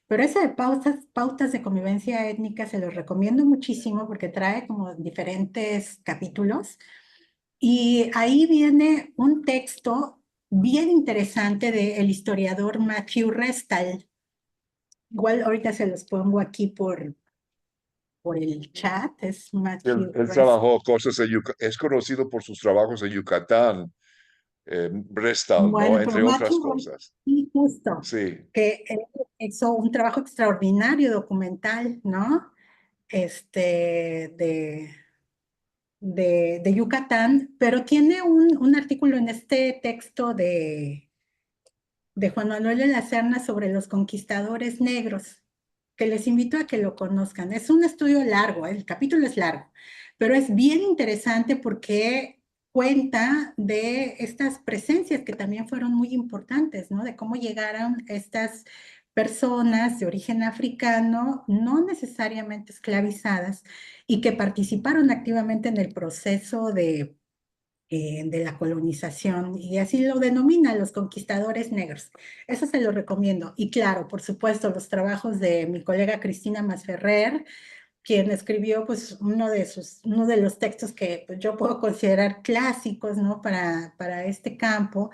[SPEAKER 3] Pero ese de pautas de convivencia étnica se los recomiendo muchísimo porque trae como diferentes capítulos y ahí viene un texto bien interesante del historiador Matthew Restal. Igual ahorita se los pongo aquí por el chat, es
[SPEAKER 2] Él,
[SPEAKER 3] Matthew
[SPEAKER 2] él
[SPEAKER 3] Restal.
[SPEAKER 2] trabajó cosas en Yucatán, es conocido por sus trabajos en Yucatán, Brestal, ¿no?
[SPEAKER 3] Bueno, pero
[SPEAKER 2] Entre otras
[SPEAKER 3] Matthew
[SPEAKER 2] cosas.
[SPEAKER 3] sí, justo,
[SPEAKER 2] Sí.
[SPEAKER 3] que hizo un trabajo extraordinario documental, ¿no? De, de Yucatán, pero tiene un artículo en este texto de Juan Manuel de la Serna sobre los conquistadores negros, que les invito a que lo conozcan. Es un estudio largo, el capítulo es largo, pero es bien interesante porque cuenta de estas presencias que también fueron muy importantes, ¿no? De cómo llegaron estas personas de origen africano, no necesariamente esclavizadas, y que participaron activamente en el proceso de la colonización, y así lo denominan los conquistadores negros. Eso se lo recomiendo. Y claro, por supuesto, los trabajos de mi colega Cristina Masferrer, quien escribió pues uno de los textos que pues, yo puedo considerar clásicos, ¿no? Para este campo,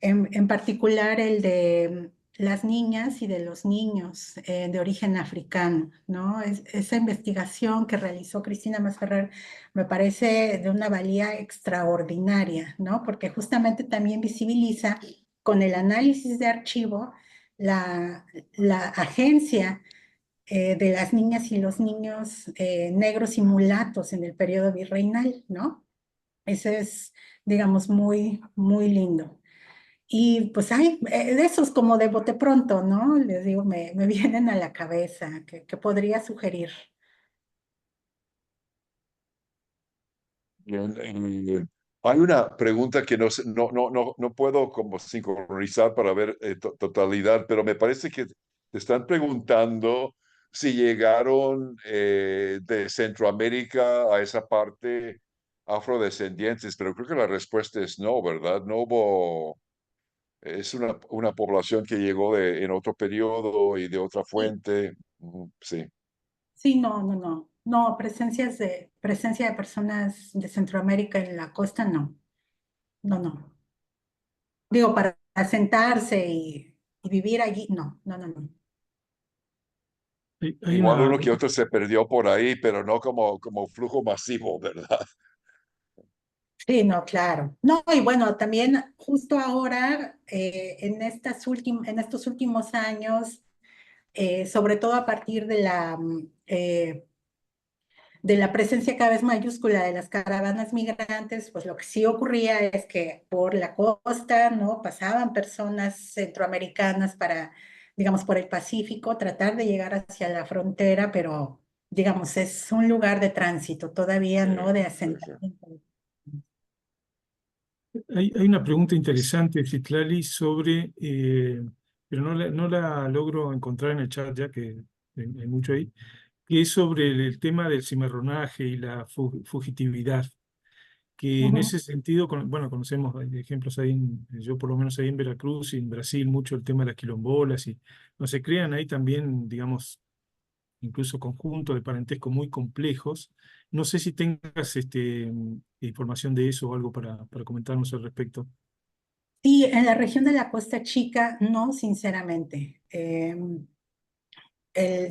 [SPEAKER 3] en particular el de las niñas y de los niños de origen africano, ¿no? Esa investigación que realizó Cristina Masferrer me parece de una valía extraordinaria, ¿no? Porque justamente también visibiliza con el análisis de archivo la, la agencia de las niñas y los niños negros y mulatos en el periodo virreinal, ¿no? Ese es, digamos, muy lindo. Y pues hay de esos como de bote pronto, ¿no? Les digo, me vienen a la cabeza, que podría sugerir.
[SPEAKER 2] Bien, hay una pregunta que no puedo como sincronizar para ver totalidad, pero me parece que te están preguntando si llegaron de Centroamérica a esa parte afrodescendientes, pero creo que la respuesta es no, ¿verdad? No hubo, es una población que llegó en otro periodo y de otra
[SPEAKER 3] Sí,
[SPEAKER 2] fuente. Ujú, sí.
[SPEAKER 3] sí, no, no, no. No, presencia de personas de Centroamérica en la costa, no. No, no. Digo, para sentarse y vivir allí, no, no, no, no.
[SPEAKER 4] Hay
[SPEAKER 2] Igual
[SPEAKER 4] una,
[SPEAKER 2] uno que otro se perdió por ahí, pero no como flujo masivo, ¿verdad?
[SPEAKER 3] Sí, no, claro. No, y bueno, también justo ahora, en estos últimos años, sobre todo a partir de la presencia cada vez mayúscula de las caravanas migrantes, pues lo que sí ocurría es que por la costa, ¿no? Pasaban personas centroamericanas para, digamos, por el Pacífico, tratar de llegar hacia la frontera, pero, digamos, es un lugar de tránsito, todavía
[SPEAKER 2] Sí,
[SPEAKER 3] no de
[SPEAKER 2] sí, sí.
[SPEAKER 3] asentamiento.
[SPEAKER 4] hay una pregunta interesante, Citlali, sobre, pero no la logro encontrar en el chat ya que hay mucho ahí, que es sobre el tema del cimarronaje y la fugitividad, que en
[SPEAKER 3] Ujú.
[SPEAKER 4] ese sentido, bueno, conocemos ejemplos ahí, yo por lo menos ahí en Veracruz y en Brasil, mucho el tema de las quilombolas y no se crean ahí también, digamos, incluso conjuntos de parentesco muy complejos. No sé si tengas información de eso o algo para comentarnos al respecto.
[SPEAKER 3] Sí, en la región de la Costa Chica, no, sinceramente.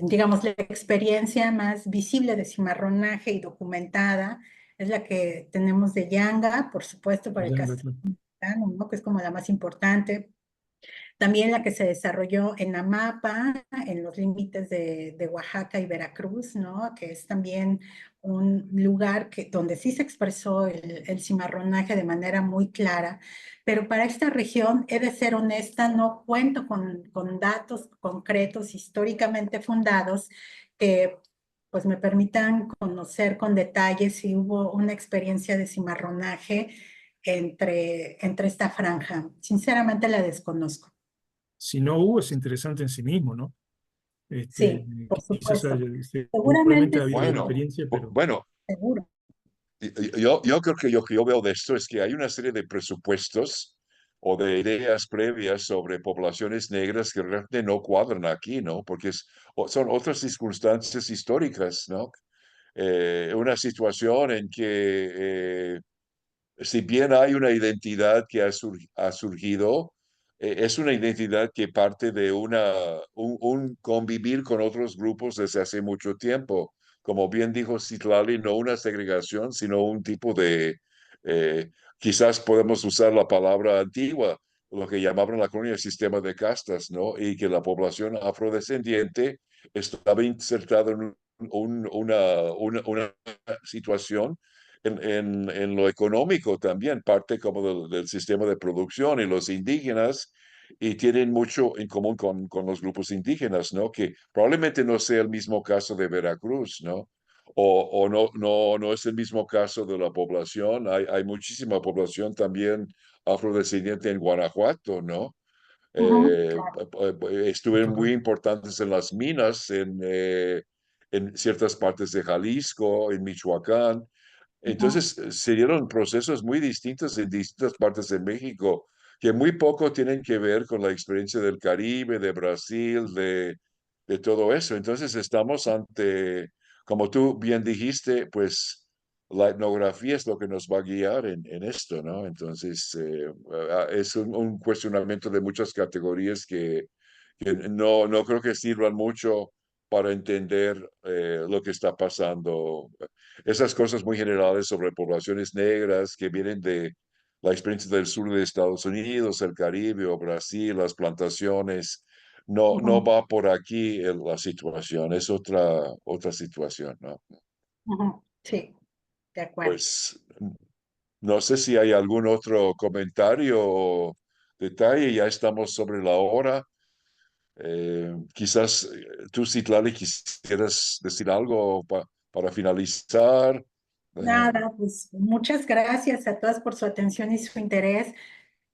[SPEAKER 3] Digamos, la experiencia más visible de cimarronaje y documentada es la que tenemos de Yanga, por supuesto, por el
[SPEAKER 4] Ya,
[SPEAKER 3] caso mexicano, ¿no? Que es como la más importante. También la que se desarrolló en Amapa, en los límites de Oaxaca y Veracruz, ¿no? Que es también un lugar donde sí se expresó el cimarronaje de manera muy clara. Pero para esta región, he de ser honesta, no cuento con datos concretos históricamente fundados que pues me permitan conocer con detalle si hubo una experiencia de cimarronaje entre esta franja. Sinceramente la desconozco.
[SPEAKER 4] si no hubo, es interesante en sí mismo, ¿no?
[SPEAKER 3] Sí, por
[SPEAKER 4] Quizás
[SPEAKER 3] supuesto.
[SPEAKER 4] seguramente
[SPEAKER 3] Seguramente
[SPEAKER 4] ha habido
[SPEAKER 3] sí,
[SPEAKER 2] Bueno,
[SPEAKER 4] experiencia, pero
[SPEAKER 2] bueno,
[SPEAKER 3] seguro.
[SPEAKER 2] yo creo que lo que yo veo de esto es que hay una serie de presupuestos o de ideas previas sobre poblaciones negras que realmente no cuadran aquí, ¿no? Porque son otras circunstancias históricas, ¿no? Una situación en que si bien hay una identidad que ha surgido, es una identidad que parte de un convivir con otros grupos desde hace mucho tiempo. Como bien dijo Citlali, no una segregación, sino un tipo de, eh, quizás podemos usar la palabra antigua, lo que llamaban la colonia sistema de castas, ¿no? Y que la población afrodescendiente estaba insertada en una situación en lo económico también, parte como del sistema de producción y los indígenas, y tienen mucho en común con los grupos indígenas, ¿no? Que probablemente no sea el mismo caso de Veracruz, ¿no? O no es el mismo caso de la población. Hay muchísima población también afrodescendiente en Guanajuato, ¿no?
[SPEAKER 3] Ujú,
[SPEAKER 2] Eh,
[SPEAKER 3] claro.
[SPEAKER 2] Estuvieron muy importantes en las minas en ciertas partes de Jalisco, en Michoacán.
[SPEAKER 3] Ujú,
[SPEAKER 2] Entonces, se dieron procesos muy distintos en distintas partes de México, que muy poco tienen que ver con la experiencia del Caribe, de Brasil, de todo eso. Entonces, estamos ante, como tú bien dijiste, pues la etnografía es lo que nos va a guiar en esto, ¿no? Entonces, es un cuestionamiento de muchas categorías que no creo que sirvan mucho para entender lo que está pasando. Esas cosas muy generales sobre poblaciones negras que vienen de la experiencia del sur de Estados Unidos, el Caribe o Brasil, las plantaciones, no
[SPEAKER 3] ujú,
[SPEAKER 2] va por aquí la situación, es otra situación, ¿no?
[SPEAKER 3] ujú. Sí, de acuerdo.
[SPEAKER 2] Pues no sé si hay algún otro comentario o detalle, ya estamos sobre la hora. Quizás tú, Citlali, quisieras decir algo para finalizar. Eh,
[SPEAKER 3] Nada, pues muchas gracias a todas por su atención y su interés.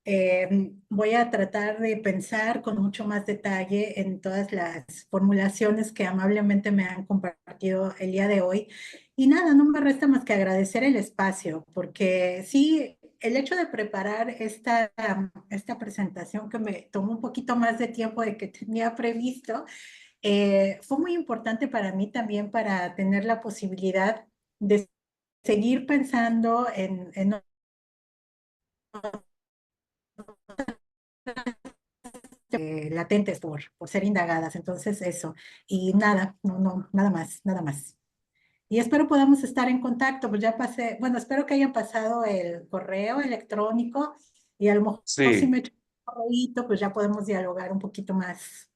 [SPEAKER 3] Voy a tratar de pensar con mucho más detalle en todas las formulaciones que amablemente me han compartido el día de hoy. Y nada, no me resta más que agradecer el espacio, porque sí, el hecho de preparar esta presentación que me tomó un poquito más de tiempo de que tenía previsto, fue muy importante para mí también para tener la posibilidad de seguir pensando en latentes por ser indagadas. Entonces, eso. Y nada, nada más, nada más. Y espero podamos estar en contacto, pues ya pasé, bueno, espero que hayan pasado el correo electrónico y a lo mejor si
[SPEAKER 2] Sí,
[SPEAKER 3] me echo un correíto, pues ya podemos dialogar un poquito más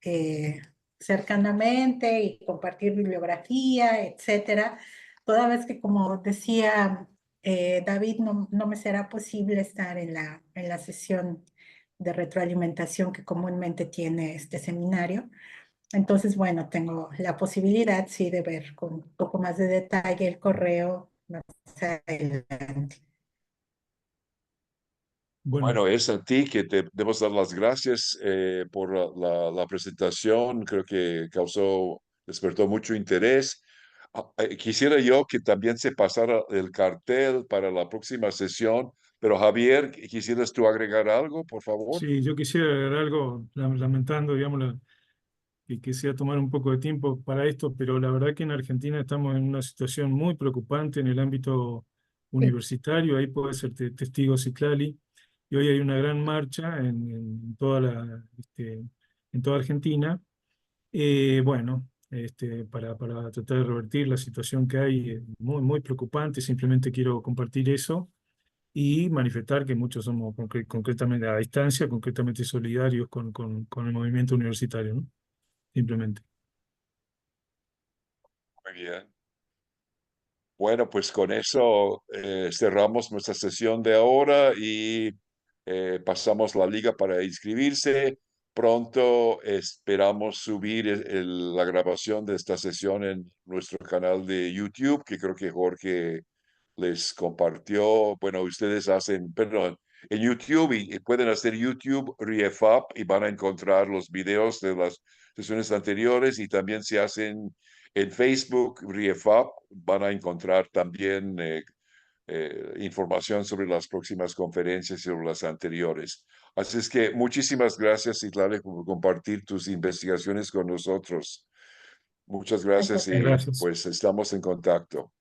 [SPEAKER 3] eh, cercanamente y compartir bibliografía, etcétera. Toda vez que, como decía David, no me será posible estar en la sesión de retroalimentación que comúnmente tiene este seminario. Entonces, bueno, tengo la posibilidad, sí, de ver con un poco más de detalle el correo más adelante.
[SPEAKER 4] Bueno,
[SPEAKER 2] bueno, es a ti que te debemos dar las gracias por la presentación. Creo que despertó mucho interés. Quisiera yo que también se pasara el cartel para la próxima sesión, pero Javier, ¿quisieras tú agregar algo, por favor?
[SPEAKER 4] sí, yo quisiera agregar algo, lamentando, digamos, que quisiera tomar un poco de tiempo para esto, pero la verdad que en Argentina estamos en una situación muy preocupante en el ámbito
[SPEAKER 3] Sí,
[SPEAKER 4] universitario, ahí puede ser testigo Citlali, y hoy hay una gran marcha en toda en toda Argentina, bueno, para tratar de revertir la situación que hay, muy, muy preocupante, simplemente quiero compartir eso y manifestar que muchos somos concretamente a distancia, concretamente solidarios con el movimiento universitario, ¿no? Simplemente.
[SPEAKER 2] Muy bien. Bueno, pues con eso cerramos nuestra sesión de ahora y pasamos la liga para inscribirse. Pronto esperamos subir la grabación de esta sesión en nuestro canal de YouTube, que creo que Jorge les compartió. Bueno, ustedes hacen, perdón, en YouTube y pueden hacer YouTube ReFap y van a encontrar los videos de las sesiones anteriores y también se hacen en Facebook ReFap van a encontrar también información sobre las próximas conferencias y sobre las anteriores. Así es que muchísimas gracias, Itlale, por compartir tus investigaciones con nosotros. Muchas
[SPEAKER 3] al
[SPEAKER 2] gracias y
[SPEAKER 3] contrario.
[SPEAKER 4] Gracias.
[SPEAKER 2] pues estamos en contacto.